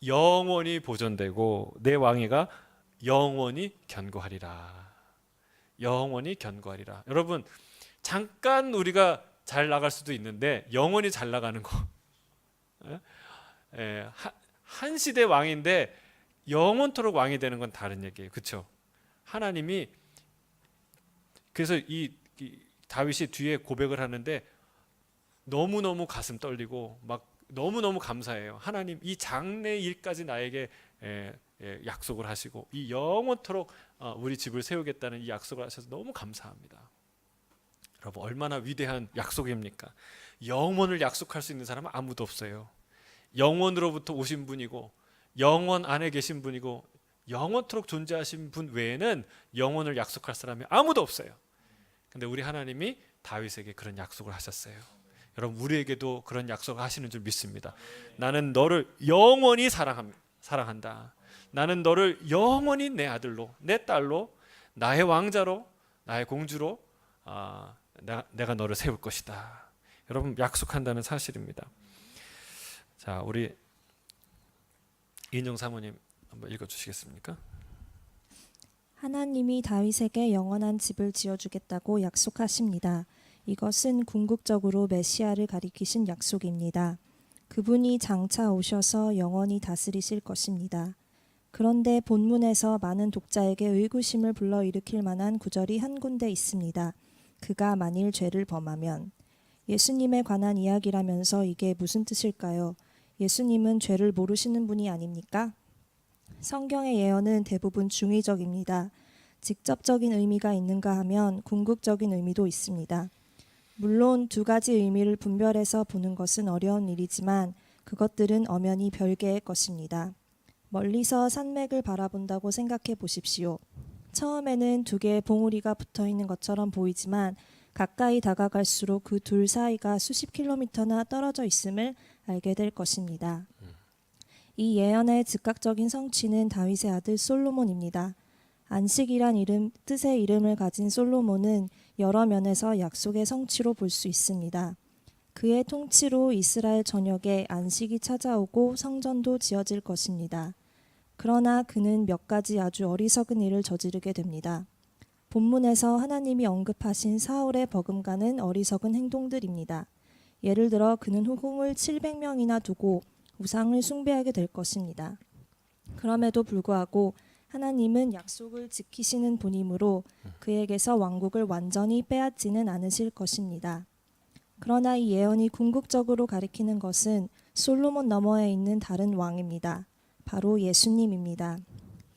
영원히 보존되고 내 왕위가 영원히 견고하리라. 영원히 견고하리라. 여러분, 잠깐 우리가 잘 나갈 수도 있는데 영원히 잘 나가는 거. 한 시대 왕인데 영원토록 왕이 되는 건 다른 얘기예요. 그렇죠? 하나님이 그래서 이 다윗이 뒤에 고백을 하는데 너무너무 가슴 떨리고 막 너무너무 감사해요. 하나님, 이 장래 일까지 나에게 약속을 하시고 이 영원토록 우리 집을 세우겠다는 이 약속을 하셔서 너무 감사합니다. 여러분, 얼마나 위대한 약속입니까? 영원을 약속할 수 있는 사람은 아무도 없어요. 영원으로부터 오신 분이고 영원 안에 계신 분이고 영원토록 존재하신 분 외에는 영원을 약속할 사람이 아무도 없어요. 근데 우리 하나님이 다윗에게 그런 약속을 하셨어요. 여러분, 우리에게도 그런 약속을 하시는 줄 믿습니다. 나는 너를 영원히 사랑한다. 나는 너를 영원히 내 아들로, 내 딸로, 나의 왕자로, 나의 공주로 내가 너를 세울 것이다. 여러분 약속한다는 사실입니다. 자, 우리 이인정 사모님 한번 읽어주시겠습니까? 하나님이 다윗에게 영원한 집을 지어주겠다고 약속하십니다. 이것은 궁극적으로 메시아를 가리키신 약속입니다. 그분이 장차 오셔서 영원히 다스리실 것입니다. 그런데 본문에서 많은 독자에게 의구심을 불러일으킬 만한 구절이 한 군데 있습니다. 그가 만일 죄를 범하면. 예수님에 관한 이야기라면서 이게 무슨 뜻일까요? 예수님은 죄를 모르시는 분이 아닙니까? 성경의 예언은 대부분 중의적입니다. 직접적인 의미가 있는가 하면 궁극적인 의미도 있습니다. 물론 두 가지 의미를 분별해서 보는 것은 어려운 일이지만 그것들은 엄연히 별개의 것입니다. 멀리서 산맥을 바라본다고 생각해 보십시오. 처음에는 두 개의 봉우리가 붙어 있는 것처럼 보이지만 가까이 다가갈수록 그 둘 사이가 수십 킬로미터나 떨어져 있음을 알게 될 것입니다. 이 예언의 즉각적인 성취는 다윗의 아들 솔로몬입니다. 안식이란 뜻의 이름을 가진 솔로몬은 여러 면에서 약속의 성취로 볼 수 있습니다. 그의 통치로 이스라엘 전역에 안식이 찾아오고 성전도 지어질 것입니다. 그러나 그는 몇 가지 아주 어리석은 일을 저지르게 됩니다. 본문에서 하나님이 언급하신 사울의 버금가는 어리석은 행동들입니다. 예를 들어 그는 후궁을 700명이나 두고 우상을 숭배하게 될 것입니다. 그럼에도 불구하고 하나님은 약속을 지키시는 분이므로 그에게서 왕국을 완전히 빼앗지는 않으실 것입니다. 그러나 이 예언이 궁극적으로 가리키는 것은 솔로몬 너머에 있는 다른 왕입니다. 바로 예수님입니다.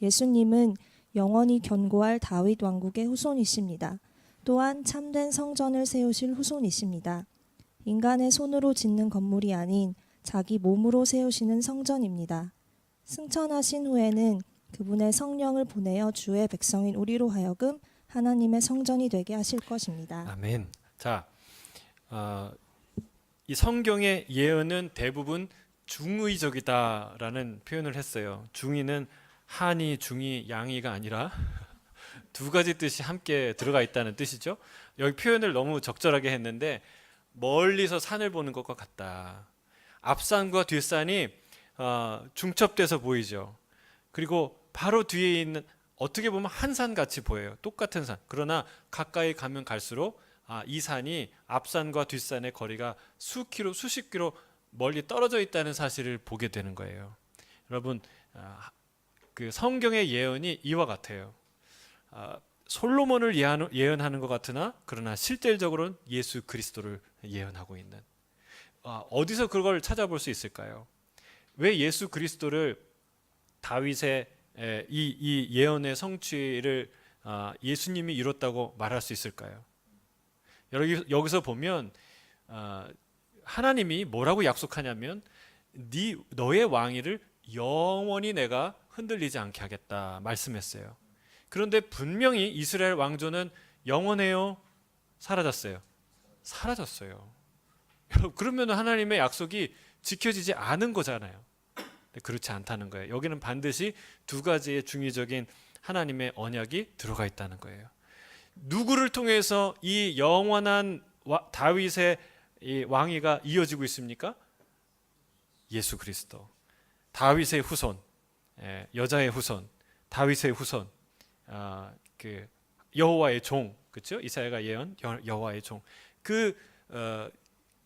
예수님은 영원히 견고할 다윗 왕국의 후손이십니다. 또한 참된 성전을 세우실 후손이십니다. 인간의 손으로 짓는 건물이 아닌 자기 몸으로 세우시는 성전입니다. 승천하신 후에는 그분의 성령을 보내어 주의 백성인 우리로 하여금 하나님의 성전이 되게 하실 것입니다. 아멘. 자, 이 성경의 예언은 대부분 중의적이다라는 표현을 했어요. 중의는 한이, 중의, 양의가 아니라 두 가지 뜻이 함께 들어가 있다는 뜻이죠. 여기 표현을 너무 적절하게 했는데 멀리서 산을 보는 것과 같다. 앞산과 뒷산이 중첩돼서 보이죠. 그리고 바로 뒤에 있는 어떻게 보면 한 산 같이 보여요. 똑같은 산. 그러나 가까이 가면 갈수록 이 산이 앞산과 뒷산의 거리가 수십 킬로 멀리 떨어져 있다는 사실을 보게 되는 거예요. 여러분, 그 성경의 예언이 이와 같아요. 솔로몬을 예언하는 것 같으나 그러나 실질적으로는 예수 그리스도를 예언하고 있는. 어디서 그걸 찾아볼 수 있을까요? 왜 예수 그리스도를 다윗의 이 예언의 성취를 예수님이 이뤘다고 말할 수 있을까요? 여기서 보면 하나님이 뭐라고 약속하냐면 너의 왕위를 영원히 내가 흔들리지 않게 하겠다 말씀했어요. 그런데 분명히 이스라엘 왕조는 영원해요? 사라졌어요? 사라졌어요. 그러면 하나님의 약속이 지켜지지 않은 거잖아요. 그렇지 않다는 거예요. 여기는 반드시 두 가지의 중의적인 하나님의 언약이 들어가 있다는 거예요. 누구를 통해서 이 영원한 다윗의 이 왕위가 이어지고 있습니까? 예수 그리스도. 다윗의 후손, 여자의 후손, 다윗의 후손, 그 여호와의 종, 그렇죠? 이사야가 예언 여호와의 종. 그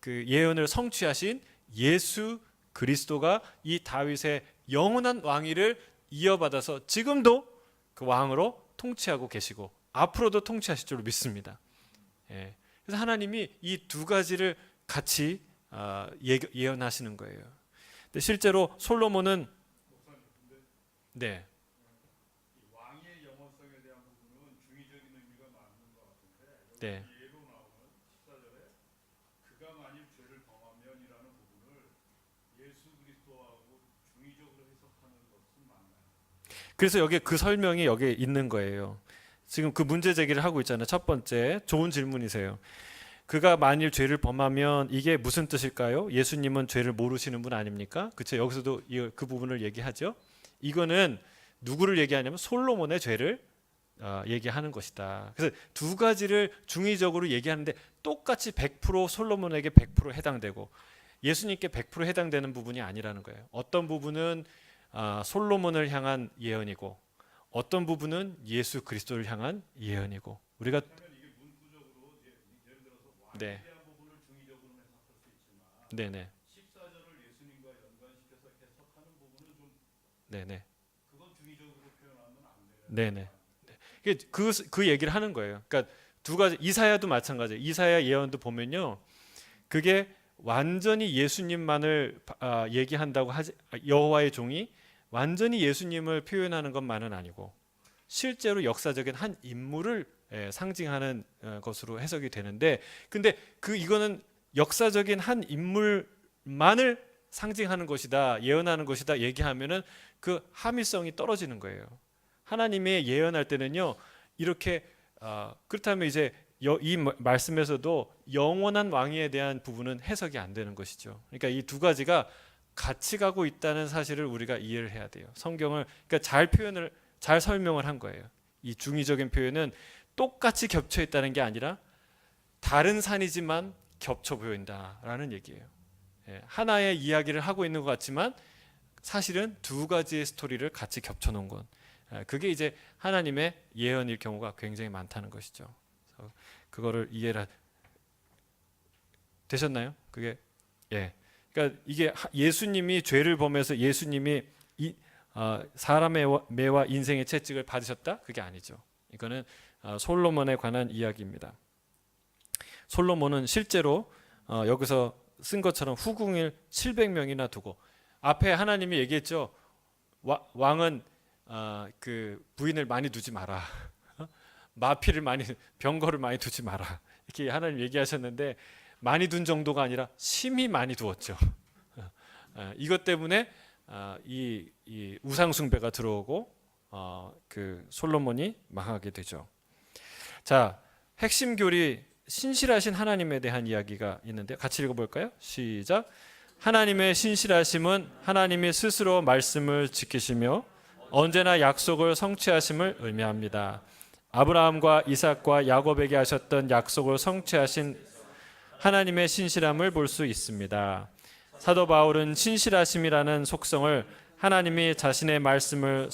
예언을 성취하신 예수 그리스도가 이 다윗의 영원한 왕위를 이어받아서 지금도 그 왕으로 통치하고 계시고 앞으로도 통치하실 줄 믿습니다. 그래서 하나님이 이 두 가지를 같이 예언하시는 거예요. 근데 실제로 솔로몬은 왕의 영원성에 대한 부분은 중의적인 의미가 많은 것 같은데 네. 예로 나오는 14절에 그가 만일 죄를 범하면이라는 부분을 예수 그리스도하고 중의적으로 해석하는 것은 맞나요? 그래서 여기 그 설명이 여기에 있는 거예요. 지금 그 문제 제기를 하고 있잖아요. 첫 번째 좋은 질문이세요. 그가 만일 죄를 범하면 이게 무슨 뜻일까요? 예수님은 죄를 모르시는 분 아닙니까? 그렇죠. 여기서도 그 부분을 얘기하죠. 이거는 누구를 얘기하냐면 솔로몬의 죄를 얘기하는 것이다. 그래서 두 가지를 중의적으로 얘기하는데 똑같이 100% 솔로몬에게 100% 해당되고 예수님께 100% 해당되는 부분이 아니라는 거예요. 어떤 부분은 솔로몬을 향한 예언이고 어떤 부분은 예수 그리스도를 향한 예언이고 우리가 이게 문구적으로 예를 들어서 네. 왕에 대한 부분을 중의적으로 해석할 수 있지만 네네 14절을 예수님과 연관시켜서 해석하는 부분은 좀 네네 그건 중의적으로 표현하면 안 돼요. 네네 그 얘기를 하는 거예요. 그러니까 두 가지 이사야도 마찬가지예요. 이사야 예언도 보면요, 그게 완전히 예수님만을 얘기한다고 하지 여호와의 종이 완전히 예수님을 표현하는 것만은 아니고 실제로 역사적인 한 인물을 상징하는 것으로 해석이 되는데 근데 이거는 역사적인 한 인물만을 상징하는 것이다 예언하는 것이다 얘기하면은 그 함의성이 떨어지는 거예요. 하나님의 예언할 때는요 이렇게 그렇다면 이제 이 말씀에서도 영원한 왕위에 대한 부분은 해석이 안 되는 것이죠. 그러니까 이 두 가지가 같이 가고 있다는 사실을 우리가 이해를 해야 돼요. 성경을 그러니까 잘 설명을 한 거예요. 이 중의적인 표현은 똑같이 겹쳐 있다는 게 아니라 다른 산이지만 겹쳐 보인다라는 얘기예요. 하나의 이야기를 하고 있는 것 같지만 사실은 두 가지의 스토리를 같이 겹쳐 놓은 건 그게 이제 하나님의 예언일 경우가 굉장히 많다는 것이죠. 그래서 그거를 이해를 되셨나요? 그게 그러니까 이게 예수님이 죄를 범해서 예수님이 사람의 매와 인생의 채찍을 받으셨다? 그게 아니죠. 이거는 솔로몬에 관한 이야기입니다. 솔로몬은 실제로 여기서 쓴 것처럼 후궁을 700명이나 두고 앞에 하나님이 얘기했죠. 왕은 그 부인을 많이 두지 마라. 마피를 병거를 많이 두지 마라. 이렇게 하나님 얘기하셨는데 많이 둔 정도가 아니라 심히 많이 두었죠. 이것 때문에 이 우상 숭배가 들어오고 그 솔로몬이 망하게 되죠. 자, 핵심 교리 신실하신 하나님에 대한 이야기가 있는데 같이 읽어볼까요? 시작. 하나님의 신실하심은 하나님이 스스로 말씀을 지키시며 언제나 약속을 성취하심을 의미합니다. 아브라함과 이삭과 야곱에게 하셨던 약속을 성취하신 하나님의 신실함을 볼 수 있습니다. 사도 바울은 신실하심이라는 속성을 하나님이 자신의 말씀을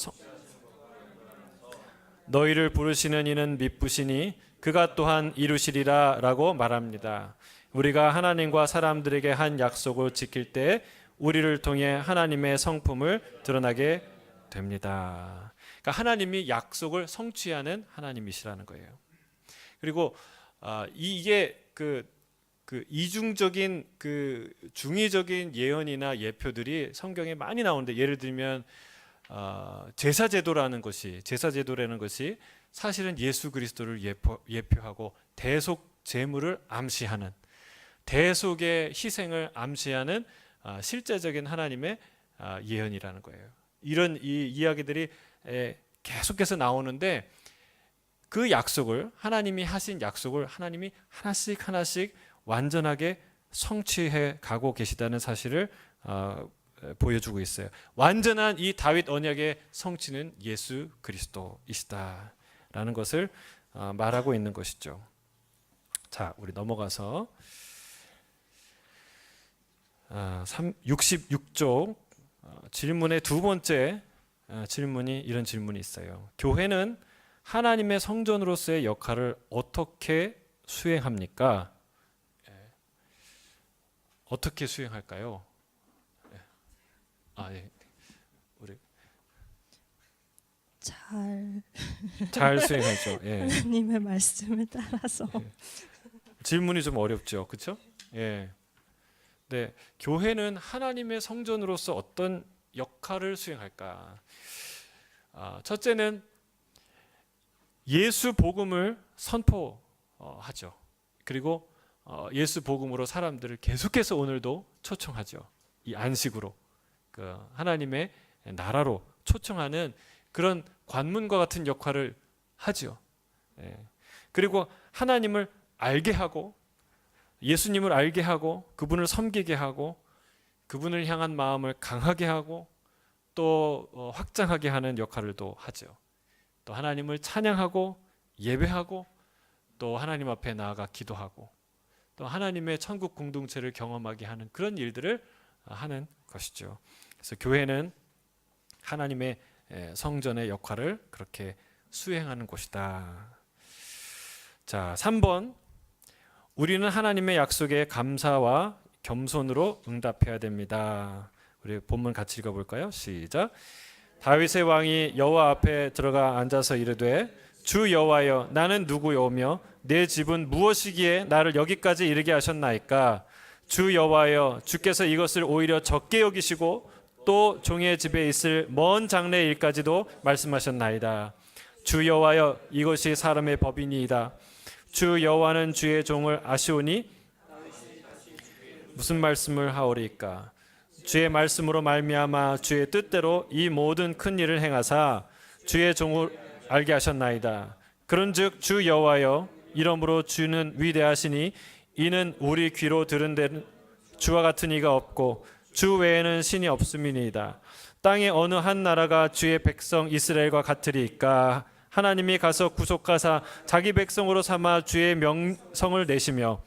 너희를 부르시는 이는 미쁘시니 그가 또한 이루시리라 라고 말합니다. 우리가 하나님과 사람들에게 한 약속을 지킬 때 우리를 통해 하나님의 성품을 드러나게 됩니다. 그러니까 하나님이 약속을 성취하는 하나님이시라는 거예요. 그리고 이게 그 이중적인 중의적인 예언이나 예표들이 성경에 많이 나오는데 예를 들면 제사제도라는 것이 사실은 예수 그리스도를 예표하고 대속 제물을 암시하는 대속의 희생을 암시하는 실제적인 하나님의 예언이라는 거예요. 이런 이 이야기들이 계속해서 나오는데 그 약속을 하나님이 하신 약속을 하나님이 하나씩 완전하게 성취해 가고 계시다는 사실을 보여주고 있어요. 완전한 이 다윗 언약의 성취는 예수 그리스도이시다라는 것을 말하고 있는 것이죠. 자, 우리 넘어가서 66쪽 질문의 두 번째 질문이 이런 질문이 있어요. 교회는 하나님의 성전으로서의 역할을 어떻게 수행합니까? 어떻게 수행할까요? 우리 잘 수행하죠. 하나님의 말씀을 따라서 질문이 좀 어렵죠, 그렇죠? 네, 교회는 하나님의 성전으로서 어떤 역할을 수행할까? 첫째는 예수 복음을 선포하죠. 그리고 예수 복음으로 사람들을 계속해서 오늘도 초청하죠. 이 안식으로 하나님의 나라로 초청하는 그런 관문과 같은 역할을 하죠. 그리고 하나님을 알게 하고 예수님을 알게 하고 그분을 섬기게 하고 그분을 향한 마음을 강하게 하고 또 확장하게 하는 역할을 또 하죠. 또 하나님을 찬양하고 예배하고 또 하나님 앞에 나아가 기도하고 또 하나님의 천국 공동체를 경험하게 하는 그런 일들을 하는 것이죠. 그래서 교회는 하나님의 성전의 역할을 그렇게 수행하는 곳이다. 자, 3번. 우리는 하나님의 약속에 감사와 겸손으로 응답해야 됩니다. 우리 본문 같이 읽어볼까요? 시작. 다윗의 왕이 여호와 앞에 들어가 앉아서 이르되 주 여호와여 나는 누구요며 내 집은 무엇이기에 나를 여기까지 이르게 하셨나이까? 주 여호와여 주께서 이것을 오히려 적게 여기시고 또 종의 집에 있을 먼 장래 일까지도 말씀하셨나이다. 주 여호와여 이것이 사람의 법이니이다. 주 여호와는 주의 종을 아시오니 무슨 말씀을 하오리까? 주의 말씀으로 말미암아 주의 뜻대로 이 모든 큰 일을 행하사 주의 종을 알게 하셨나이다. 그런즉 주 여호와여 이러므로 주는 위대하시니 이는 우리 귀로 들은 데는 주와 같은 이가 없고 주 외에는 신이 없음이니이다. 땅의 어느 한 나라가 주의 백성 이스라엘과 같으리이까? 하나님이 가서 구속하사 자기 백성으로 삼아 주의 명성을 내시며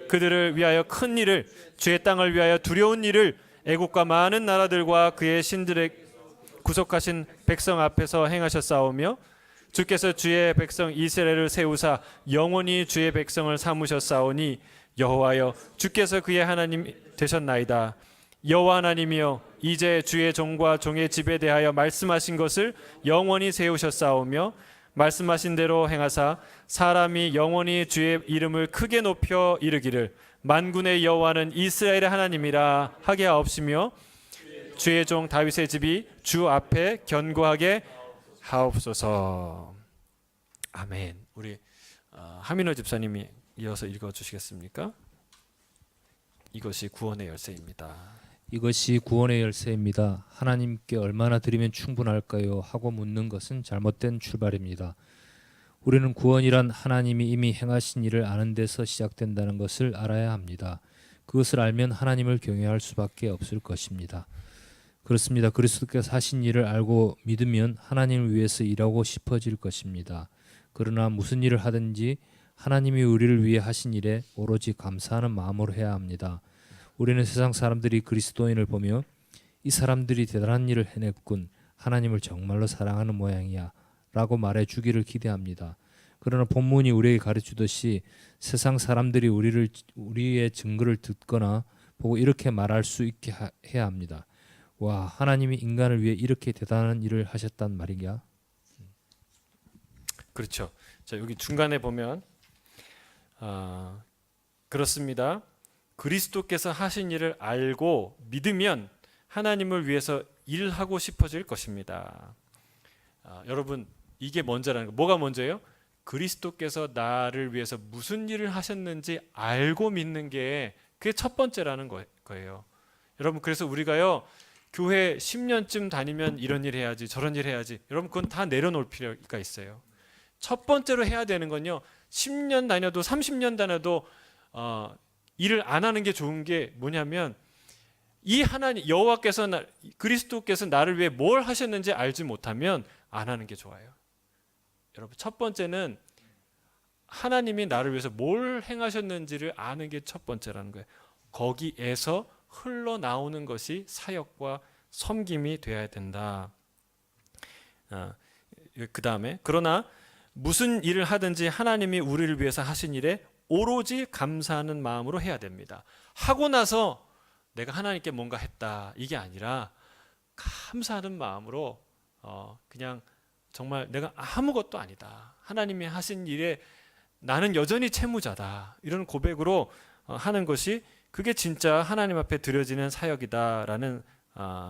그들을 위하여 큰 일을 주의 땅을 위하여 두려운 일을 애국과 많은 나라들과 그의 신들의 구속하신 백성 앞에서 행하셨사오며 주께서 주의 백성 이스라엘을 세우사 영원히 주의 백성을 삼으셨사오니 여호와여 주께서 그의 하나님 되셨나이다. 여호와 하나님이여 이제 주의 종과 종의 집에 대하여 말씀하신 것을 영원히 세우셨사오며 말씀하신 대로 행하사 사람이 영원히 주의 이름을 크게 높여 이르기를 만군의 여호와는 이스라엘의 하나님이라 하게 하옵시며 주의 종 다윗의 집이 주 앞에 견고하게 하옵소서. 아멘. 우리 하민호 집사님이 이어서 읽어주시겠습니까? 이것이 구원의 열쇠입니다. 이것이 구원의 열쇠입니다. 하나님께 얼마나 드리면 충분할까요? 하고 묻는 것은 잘못된 출발입니다. 우리는 구원이란 하나님이 이미 행하신 일을 아는 데서 시작된다는 것을 알아야 합니다. 그것을 알면 하나님을 경외할 수밖에 없을 것입니다. 그렇습니다. 그리스도께서 하신 일을 알고 믿으면 하나님을 위해서 일하고 싶어질 것입니다. 그러나 무슨 일을 하든지 하나님이 우리를 위해 하신 일에 오로지 감사하는 마음으로 해야 합니다. 우리는 세상 사람들이 그리스도인을 보며 이 사람들이 대단한 일을 해냈군, 하나님을 정말로 사랑하는 모양이야 라고 말해주기를 기대합니다. 그러나 본문이 우리에게 가르치듯이 세상 사람들이 우리의 증거를 듣거나 보고 이렇게 말할 수 있게 해야 합니다. 와, 하나님이 인간을 위해 이렇게 대단한 일을 하셨단 말이야. 그렇죠. 자, 여기 중간에 보면 그렇습니다. 그리스도께서 하신 일을 알고 믿으면 하나님을 위해서 일하고 싶어질 것입니다. 여러분, 이게 먼저라는 거. 뭐가 먼저예요? 그리스도께서 나를 위해서 무슨 일을 하셨는지 알고 믿는 게 그게 첫 번째라는 거예요. 여러분, 그래서 우리가요, 교회 10년쯤 다니면 이런 일 해야지 저런 일 해야지, 여러분 그건 다 내려놓을 필요가 있어요. 첫 번째로 해야 되는 건요, 10년 다녀도 30년 다녀도 일을 안 하는 게 좋은 게 뭐냐면, 이 하나님 여호와께서 그리스도께서 나를 위해 뭘 하셨는지 알지 못하면 안 하는 게 좋아요. 여러분, 첫 번째는 하나님이 나를 위해서 뭘 행하셨는지를 아는 게 첫 번째라는 거예요. 거기에서 흘러나오는 것이 사역과 섬김이 되어야 된다. 그 다음에 그러나 무슨 일을 하든지 하나님이 우리를 위해서 하신 일에 오로지 감사하는 마음으로 해야 됩니다. 하고 나서 내가 하나님께 뭔가 했다 이게 아니라 감사하는 마음으로 그냥 정말 내가 아무것도 아니다, 하나님이 하신 일에 나는 여전히 채무자다, 이런 고백으로 하는 것이 그게 진짜 하나님 앞에 드려지는 사역이다라는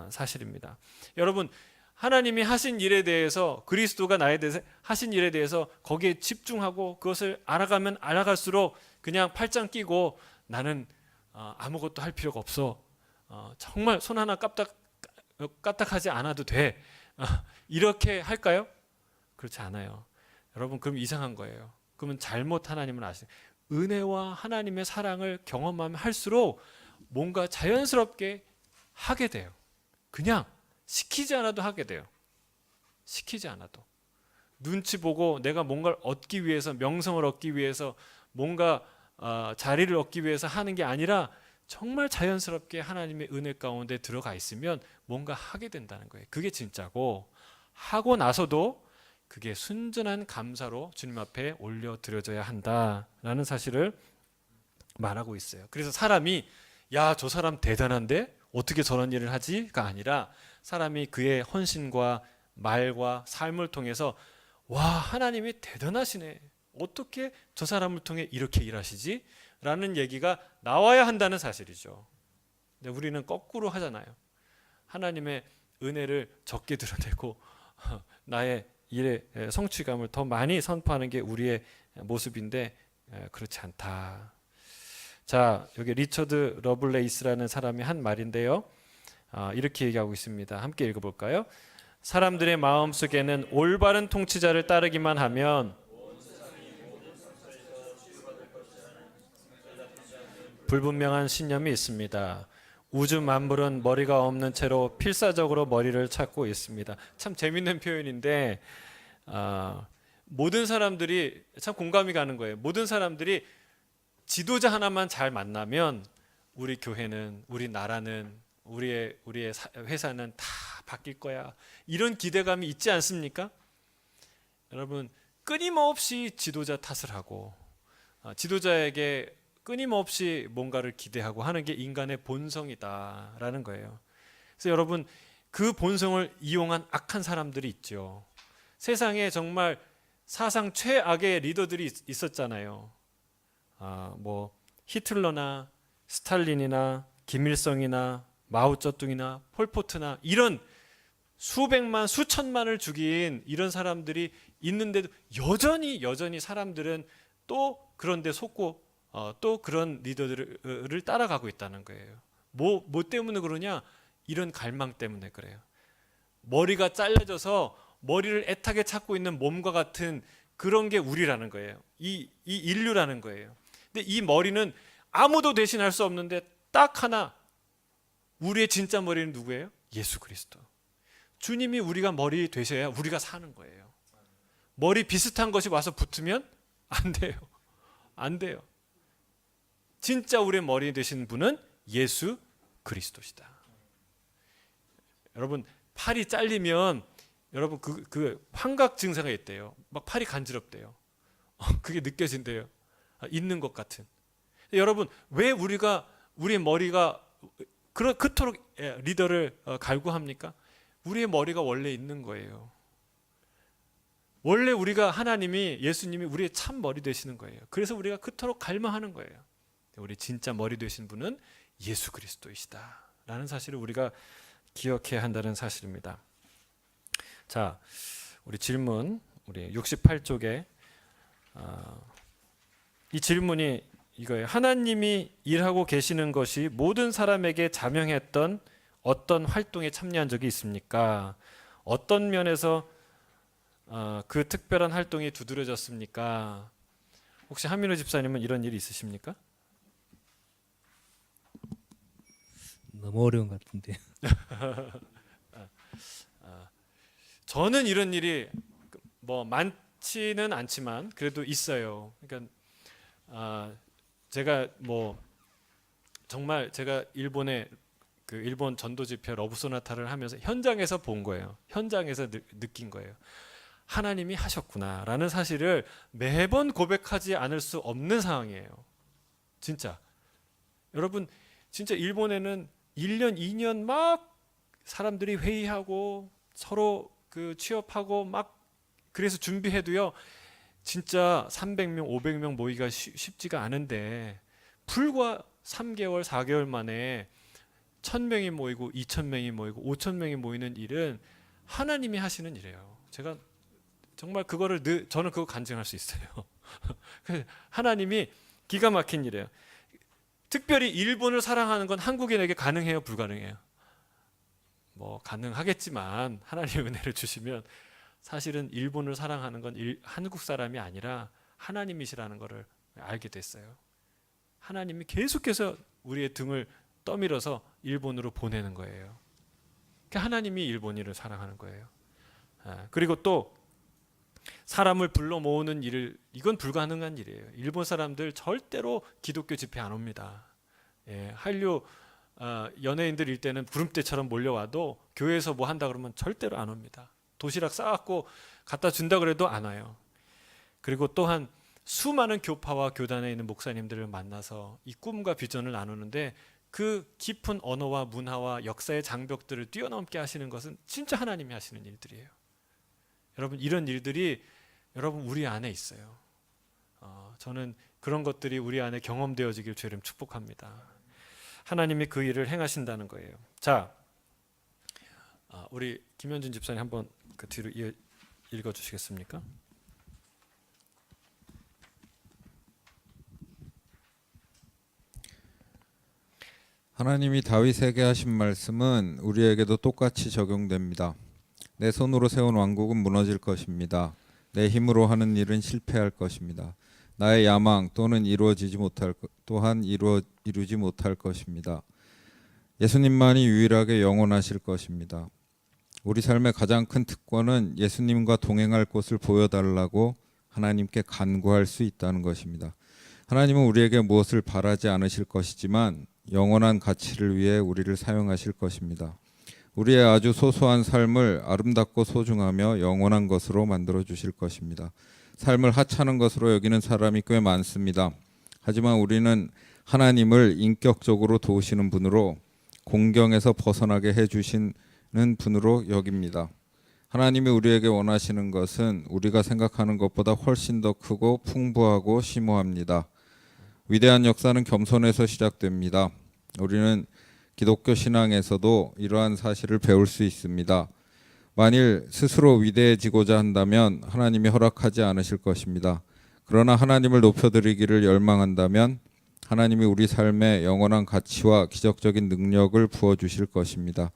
사실입니다. 여러분, 하나님이 하신 일에 대해서, 그리스도가 나에 대해서 하신 일에 대해서 거기에 집중하고 그것을 알아가면 알아갈수록 그냥 팔짱 끼고 나는 아무것도 할 필요가 없어, 정말 손 하나 까딱하지 않아도 돼, 이렇게 할까요? 그렇지 않아요. 여러분, 그럼 이상한 거예요. 그러면 잘못 하나님을 아시는, 은혜와 하나님의 사랑을 경험하면 할수록 뭔가 자연스럽게 하게 돼요. 그냥 시키지 않아도 하게 돼요. 시키지 않아도. 눈치 보고 내가 뭔가를 얻기 위해서, 명성을 얻기 위해서, 뭔가 자리를 얻기 위해서 하는 게 아니라 정말 자연스럽게 하나님의 은혜 가운데 들어가 있으면 뭔가 하게 된다는 거예요. 그게 진짜고, 하고 나서도 그게 순전한 감사로 주님 앞에 올려드려져야 한다라는 사실을 말하고 있어요. 그래서 사람이 야, 저 사람 대단한데 어떻게 저런 일을 하지가 아니라 사람이 그의 헌신과 말과 삶을 통해서 와, 하나님이 대단하시네. 어떻게 저 사람을 통해 이렇게 일하시지? 라는 얘기가 나와야 한다는 사실이죠. 근데 우리는 거꾸로 하잖아요. 하나님의 은혜를 적게 드러내고 나의 일의 성취감을 더 많이 선포하는 게 우리의 모습인데 그렇지 않다. 자, 여기 리처드 러블레이스라는 사람이 한 말인데요. 이렇게 얘기하고 있습니다. 함께 읽어볼까요? 사람들의 마음속에는 올바른 통치자를 따르기만 하면 불분명한 신념이 있습니다. 우주 만물은 머리가 없는 채로 필사적으로 머리를 찾고 있습니다. 참 재밌는 표현인데 모든 사람들이 참 공감이 가는 거예요. 모든 사람들이 지도자 하나만 잘 만나면 우리 교회는, 우리 나라는, 우리의 회사는 다 바뀔 거야. 이런 기대감이 있지 않습니까? 여러분, 끊임없이 지도자 탓을 하고 지도자에게 끊임없이 뭔가를 기대하고 하는 게 인간의 본성이다라는 거예요. 그래서 여러분, 그 본성을 이용한 악한 사람들이 있죠. 세상에 정말 사상 최악의 리더들이 있었잖아요. 뭐 히틀러나 스탈린이나 김일성이나 마오쩌둥이나 폴포트나 이런 수백만 수천만을 죽인 이런 사람들이 있는데도 여전히 사람들은 또 그런데 속고 또 그런 리더들을 따라가고 있다는 거예요. 뭐 때문에 그러냐? 이런 갈망 때문에 그래요. 머리가 잘려져서 머리를 애타게 찾고 있는 몸과 같은 그런 게 우리라는 거예요. 이 인류라는 거예요. 근데 이 머리는 아무도 대신할 수 없는데 딱 하나, 우리의 진짜 머리는 누구예요? 예수 그리스도. 주님이 우리가 머리 되셔야 우리가 사는 거예요. 머리 비슷한 것이 와서 붙으면 안 돼요. 안 돼요. 진짜 우리의 머리 되신 분은 예수 그리스도시다. 여러분, 팔이 잘리면 여러분 그 환각 증세가 있대요. 막 팔이 간지럽대요. 그게 느껴진대요. 있는 것 같은. 여러분, 왜 우리의 머리가 그토록 리더를 갈구합니까? 우리의 머리가 원래 있는 거예요. 원래 우리가 하나님이, 예수님이 우리의 참 머리 되시는 거예요. 그래서 우리가 그토록 갈망하는 거예요. 우리 진짜 머리 되신 분은 예수 그리스도이시다라는 사실을 우리가 기억해야 한다는 사실입니다. 자, 우리 질문, 우리 68쪽에 이 질문이 이거예요. 하나님이 일하고 계시는 것이 모든 사람에게 자명했던 어떤 활동에 참여한 적이 있습니까? 어떤 면에서 그 특별한 활동이 두드러졌습니까? 혹시 한민호 집사님은 이런 일이 있으십니까? 너무 어려운 것 같은데. 저는 이런 일이 뭐 많지는 않지만 그래도 있어요. 그러니까 제가 뭐 정말 제가 일본의 그 일본 전도 집회 러브 소나타를 하면서 현장에서 본 거예요. 현장에서 느낀 거예요. 하나님이 하셨구나라는 사실을 매번 고백하지 않을 수 없는 상황이에요. 진짜. 여러분, 진짜 일본에는 1년, 2년 막 사람들이 회의하고 서로 그 취업하고 막 그래서 준비해도요. 진짜 300명, 500명 모이기가 쉽지가 않은데 불과 3개월, 4개월 만에 1000명이 모이고 2000명이 모이고 5000명이 모이는 일은 하나님이 하시는 일이에요. 제가 정말 저는 그거 간증할 수 있어요. 하나님이 기가 막힌 일이에요. 특별히 일본을 사랑하는 건 한국인에게 가능해요, 불가능해요? 뭐 가능하겠지만 하나님의 은혜를 주시면 사실은 일본을 사랑하는 건 한국 사람이 아니라 하나님이시라는 것을 알게 됐어요. 하나님이 계속해서 우리의 등을 떠밀어서 일본으로 보내는 거예요. 하나님이 일본인을 사랑하는 거예요. 그리고 또 사람을 불러 모으는 일을, 이건 불가능한 일이에요. 일본 사람들 절대로 기독교 집회 안 옵니다. 한류 연예인들일 때는 부름대처럼 몰려와도 교회에서 뭐 한다 그러면 절대로 안 옵니다. 도시락 싸갖고 갖다 준다 그래도 안 와요. 그리고 또한 수많은 교파와 교단에 있는 목사님들을 만나서 이 꿈과 비전을 나누는데 그 깊은 언어와 문화와 역사의 장벽들을 뛰어넘게 하시는 것은 진짜 하나님이 하시는 일들이에요. 여러분, 이런 일들이 여러분 우리 안에 있어요. 저는 그런 것들이 우리 안에 경험되어지길 주님 축복합니다. 하나님이 그 일을 행하신다는 거예요. 자, 우리 김현준 집사님 한번 그 뒤로 읽어주시겠습니까? 하나님이 다윗에게 하신 말씀은 우리에게도 똑같이 적용됩니다. 내 손으로 세운 왕국은 무너질 것입니다. 내 힘으로 하는 일은 실패할 것입니다. 나의 야망 또는 또한 이루지 못할 것입니다. 예수님만이 유일하게 영원하실 것입니다. 우리 삶의 가장 큰 특권은 예수님과 동행할 곳을 보여달라고 하나님께 간구할 수 있다는 것입니다. 하나님은 우리에게 무엇을 바라지 않으실 것이지만 영원한 가치를 위해 우리를 사용하실 것입니다. 우리의 아주 소소한 삶을 아름답고 소중하며 영원한 것으로 만들어 주실 것입니다. 삶을 하찮은 것으로 여기는 사람이 꽤 많습니다. 하지만 우리는 하나님을 인격적으로 도우시는 분으로, 공경에서 벗어나게 해주시는 분으로 여깁니다. 하나님이 우리에게 원하시는 것은 우리가 생각하는 것보다 훨씬 더 크고 풍부하고 심오합니다. 위대한 역사는 겸손에서 시작됩니다. 우리는 기독교 신앙에서도 이러한 사실을 배울 수 있습니다. 만일 스스로 위대해지고자 한다면 하나님이 허락하지 않으실 것입니다. 그러나 하나님을 높여드리기를 열망한다면 하나님이 우리 삶에 영원한 가치와 기적적인 능력을 부어주실 것입니다.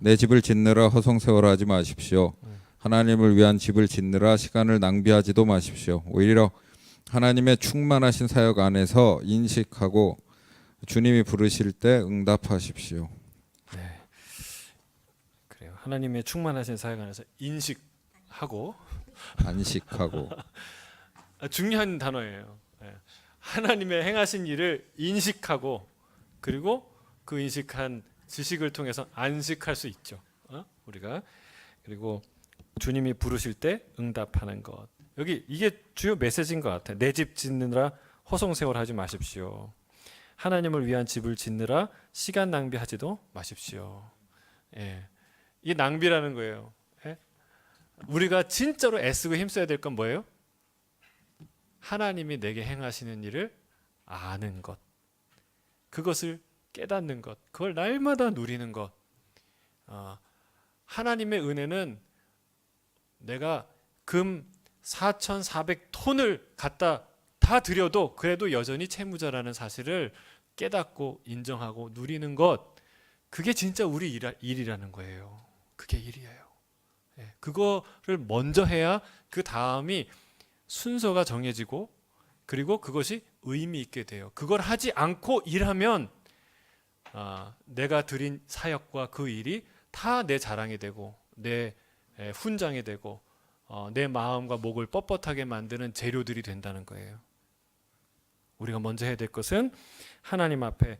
내 집을 짓느라 허송세월하지 마십시오. 하나님을 위한 집을 짓느라 시간을 낭비하지도 마십시오. 오히려 하나님의 충만하신 사역 안에서 인식하고 주님이 부르실 때 응답하십시오. 네, 그래요. 하나님의 충만하신 사역 안에서 인식하고 안식하고 중요한 단어예요. 하나님의 행하신 일을 인식하고 그리고 그 인식한 지식을 통해서 안식할 수 있죠. 우리가. 그리고 주님이 부르실 때 응답하는 것. 여기 이게 주요 메시지인 것 같아요. 내 집 짓느라 허송세월하지 마십시오. 하나님을 위한 집을 짓느라 시간 낭비하지도 마십시오. 이 낭비라는 거예요. 우리가 진짜로 애쓰고 힘써야 될 건 뭐예요? 하나님이 내게 행하시는 일을 아는 것, 그것을 깨닫는 것, 그걸 날마다 누리는 것. 하나님의 은혜는 내가 금 4,400톤을 갖다 다 드려도 그래도 여전히 채무자라는 사실을 깨닫고 인정하고 누리는 것, 그게 진짜 우리 일이라는 거예요. 그게 일이에요. 그거를 먼저 해야 그 다음이 순서가 정해지고 그리고 그것이 의미 있게 돼요. 그걸 하지 않고 일하면 내가 드린 사역과 그 일이 다 내 자랑이 되고 내 훈장이 되고 내 마음과 목을 뻣뻣하게 만드는 재료들이 된다는 거예요. 우리가 먼저 해야 될 것은 하나님 앞에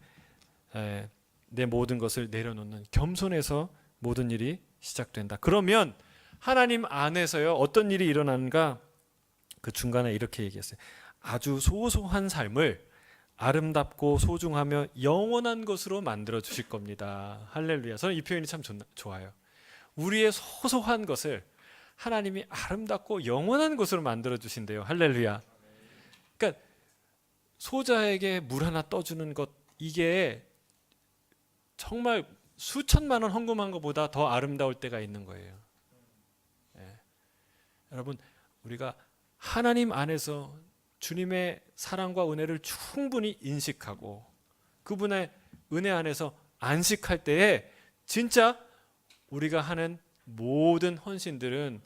내 모든 것을 내려놓는 겸손해서 모든 일이 시작된다. 그러면 하나님 안에서요 어떤 일이 일어나는가? 그 중간에 이렇게 얘기했어요. 아주 소소한 삶을 아름답고 소중하며 영원한 것으로 만들어 주실 겁니다. 할렐루야. 저는 이 표현이 참 좋아요. 우리의 소소한 것을 하나님이 아름답고 영원한 것으로 만들어 주신대요. 할렐루야. 그러니까 소자에게 물 하나 떠주는 것, 이게 정말 수천만 원 헌금한 것보다 더 아름다울 때가 있는 거예요. 여러분, 우리가 하나님 안에서 주님의 사랑과 은혜를 충분히 인식하고 그분의 은혜 안에서 안식할 때에 진짜 우리가 하는 모든 헌신들은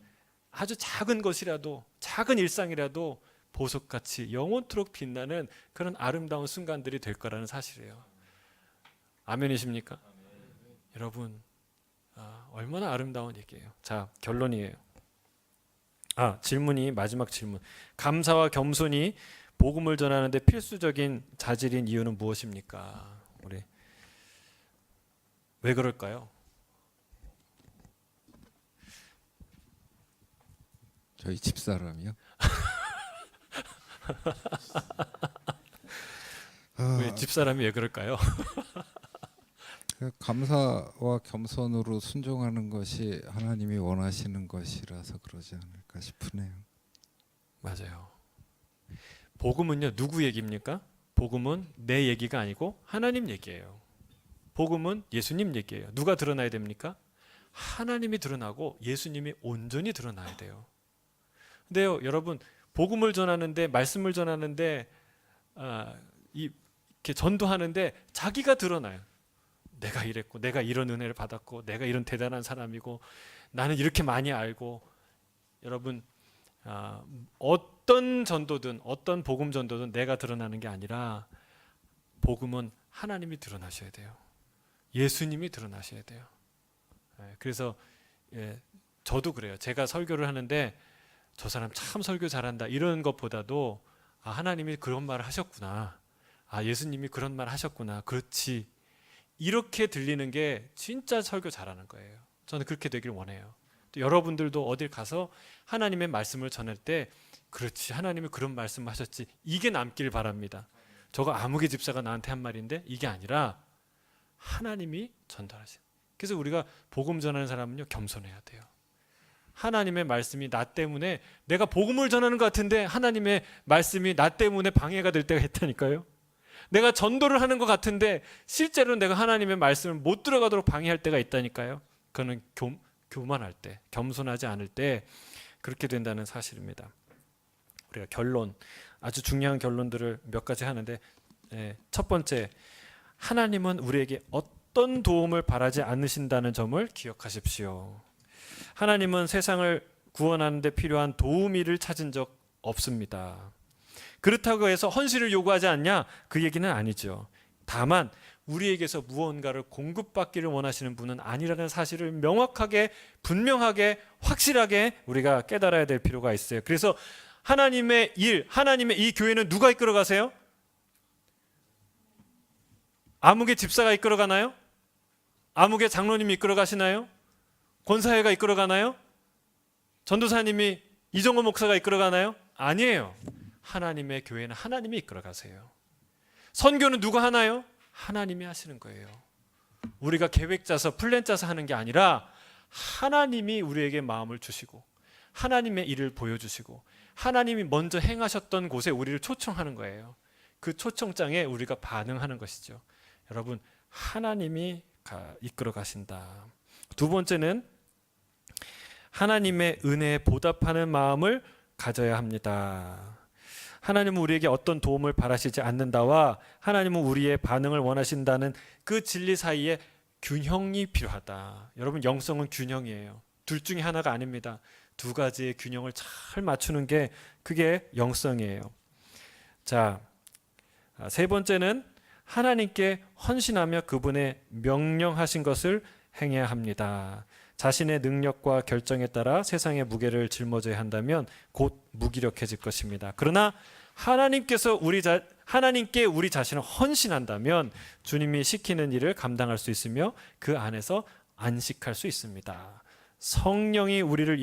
아주 작은 것이라도, 작은 일상이라도 보석같이 영원토록 빛나는 그런 아름다운 순간들이 될 거라는 사실이에요. 아멘이십니까? 여러분, 얼마나 아름다운 얘기예요. 자, 결론이에요. 질문이 마지막 질문. 감사와 겸손이 복음을 전하는데 필수적인 자질인 이유는 무엇입니까? 우리 왜 그럴까요? 저희 집사람이요. 왜 집사람이 왜 그럴까요? 그 감사와 겸손으로 순종하는 것이 하나님이 원하시는 것이라서 그러지 않을까 싶으네요. 맞아요. 복음은요, 누구 얘기입니까? 복음은 내 얘기가 아니고 하나님 얘기예요. 복음은 예수님 얘기예요. 누가 드러나야 됩니까? 하나님이 드러나고 예수님이 온전히 드러나야 돼요. 근데요, 여러분, 복음을 전하는데, 말씀을 전하는데, 이렇게 전도하는데 자기가 드러나요. 내가 이랬고, 내가 이런 은혜를 받았고, 내가 이런 대단한 사람이고, 나는 이렇게 많이 알고. 여러분, 어떤 전도든 어떤 복음 전도든 내가 드러나는 게 아니라 복음은 하나님이 드러나셔야 돼요. 예수님이 드러나셔야 돼요. 그래서 저도 그래요. 제가 설교를 하는데 저 사람 참 설교 잘한다 이런 것보다도 하나님이 그런 말을 하셨구나. 예수님이 그런 말 하셨구나. 그렇지. 이렇게 들리는 게 진짜 설교 잘하는 거예요. 저는 그렇게 되길 원해요. 또 여러분들도 어딜 가서 하나님의 말씀을 전할 때 그렇지, 하나님이 그런 말씀을 하셨지, 이게 남길 바랍니다. 저거 아무개 집사가 나한테 한 말인데 이게 아니라 하나님이 전달하신. 그래서 우리가 복음 전하는 사람은요, 겸손해야 돼요. 하나님의 말씀이 나 때문에, 내가 복음을 전하는 것 같은데 하나님의 말씀이 나 때문에 방해가 될 때가 있다니까요. 내가 전도를 하는 것 같은데 실제로 내가 하나님의 말씀을 못 들어가도록 방해할 때가 있다니까요. 그거는 교만할 때, 겸손하지 않을 때 그렇게 된다는 사실입니다. 우리가 결론, 아주 중요한 결론들을 몇 가지 하는데, 첫 번째, 하나님은 우리에게 어떤 도움을 바라지 않으신다는 점을 기억하십시오. 하나님은 세상을 구원하는 데 필요한 도우미를 찾은 적 없습니다. 그렇다고 해서 헌신을 요구하지 않냐? 그 얘기는 아니죠. 다만 우리에게서 무언가를 공급받기를 원하시는 분은 아니라는 사실을 명확하게, 분명하게, 확실하게 우리가 깨달아야 될 필요가 있어요. 그래서 하나님의 일, 하나님의 이 교회는 누가 이끌어 가세요? 아무개 집사가 이끌어 가나요? 아무개 장로님이 이끌어 가시나요? 권사회가 이끌어 가나요? 전도사님이, 이정호 목사가 이끌어 가나요? 아니에요. 하나님의 교회는 하나님이 이끌어 가세요. 선교는 누가 하나요? 하나님이 하시는 거예요. 우리가 계획 짜서 플랜 짜서 하는 게 아니라 하나님이 우리에게 마음을 주시고 하나님의 일을 보여주시고 하나님이 먼저 행하셨던 곳에 우리를 초청하는 거예요. 그 초청장에 우리가 반응하는 것이죠. 여러분, 하나님이 이끌어 가신다. 두 번째는 하나님의 은혜에 보답하는 마음을 가져야 합니다. 하나님은 우리에게 어떤 도움을 바라시지 않는다와 하나님은 우리의 반응을 원하신다는 그 진리 사이에 균형이 필요하다. 여러분, 영성은 균형이에요. 둘 중에 하나가 아닙니다. 두 가지의 균형을 잘 맞추는 게 그게 영성이에요. 자, 세 번째는 하나님께 헌신하며 그분의 명령하신 것을 행해야 합니다. 자신의 능력과 결정에 따라 세상의 무게를 짊어져야 한다면 곧 무기력해질 것입니다. 그러나 하나님께 우리 자신을 헌신한다면 주님이 시키는 일을 감당할 수 있으며 그 안에서 안식할 수 있습니다. 성령이 우리를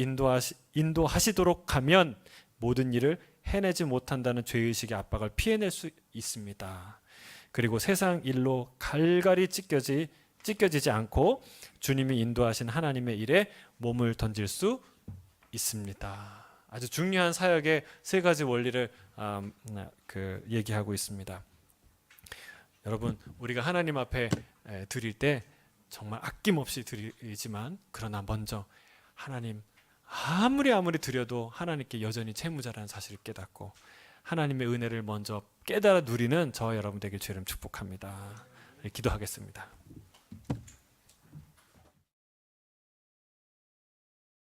인도하시도록 하면 모든 일을 해내지 못한다는 죄의식의 압박을 피해낼 수 있습니다. 그리고 세상 일로 갈갈이 찢겨지지 않고 주님이 인도하신 하나님의 일에 몸을 던질 수 있습니다. 아주 중요한 사역의 세 가지 원리를 얘기하고 있습니다. 여러분, 우리가 하나님 앞에 드릴 때 정말 아낌없이 드리지만 그러나 먼저 하나님, 아무리 드려도 하나님께 여전히 채무자라는 사실을 깨닫고 하나님의 은혜를 먼저 깨달아 누리는 저와 여러분 되길 주님 축복합니다. 기도하겠습니다.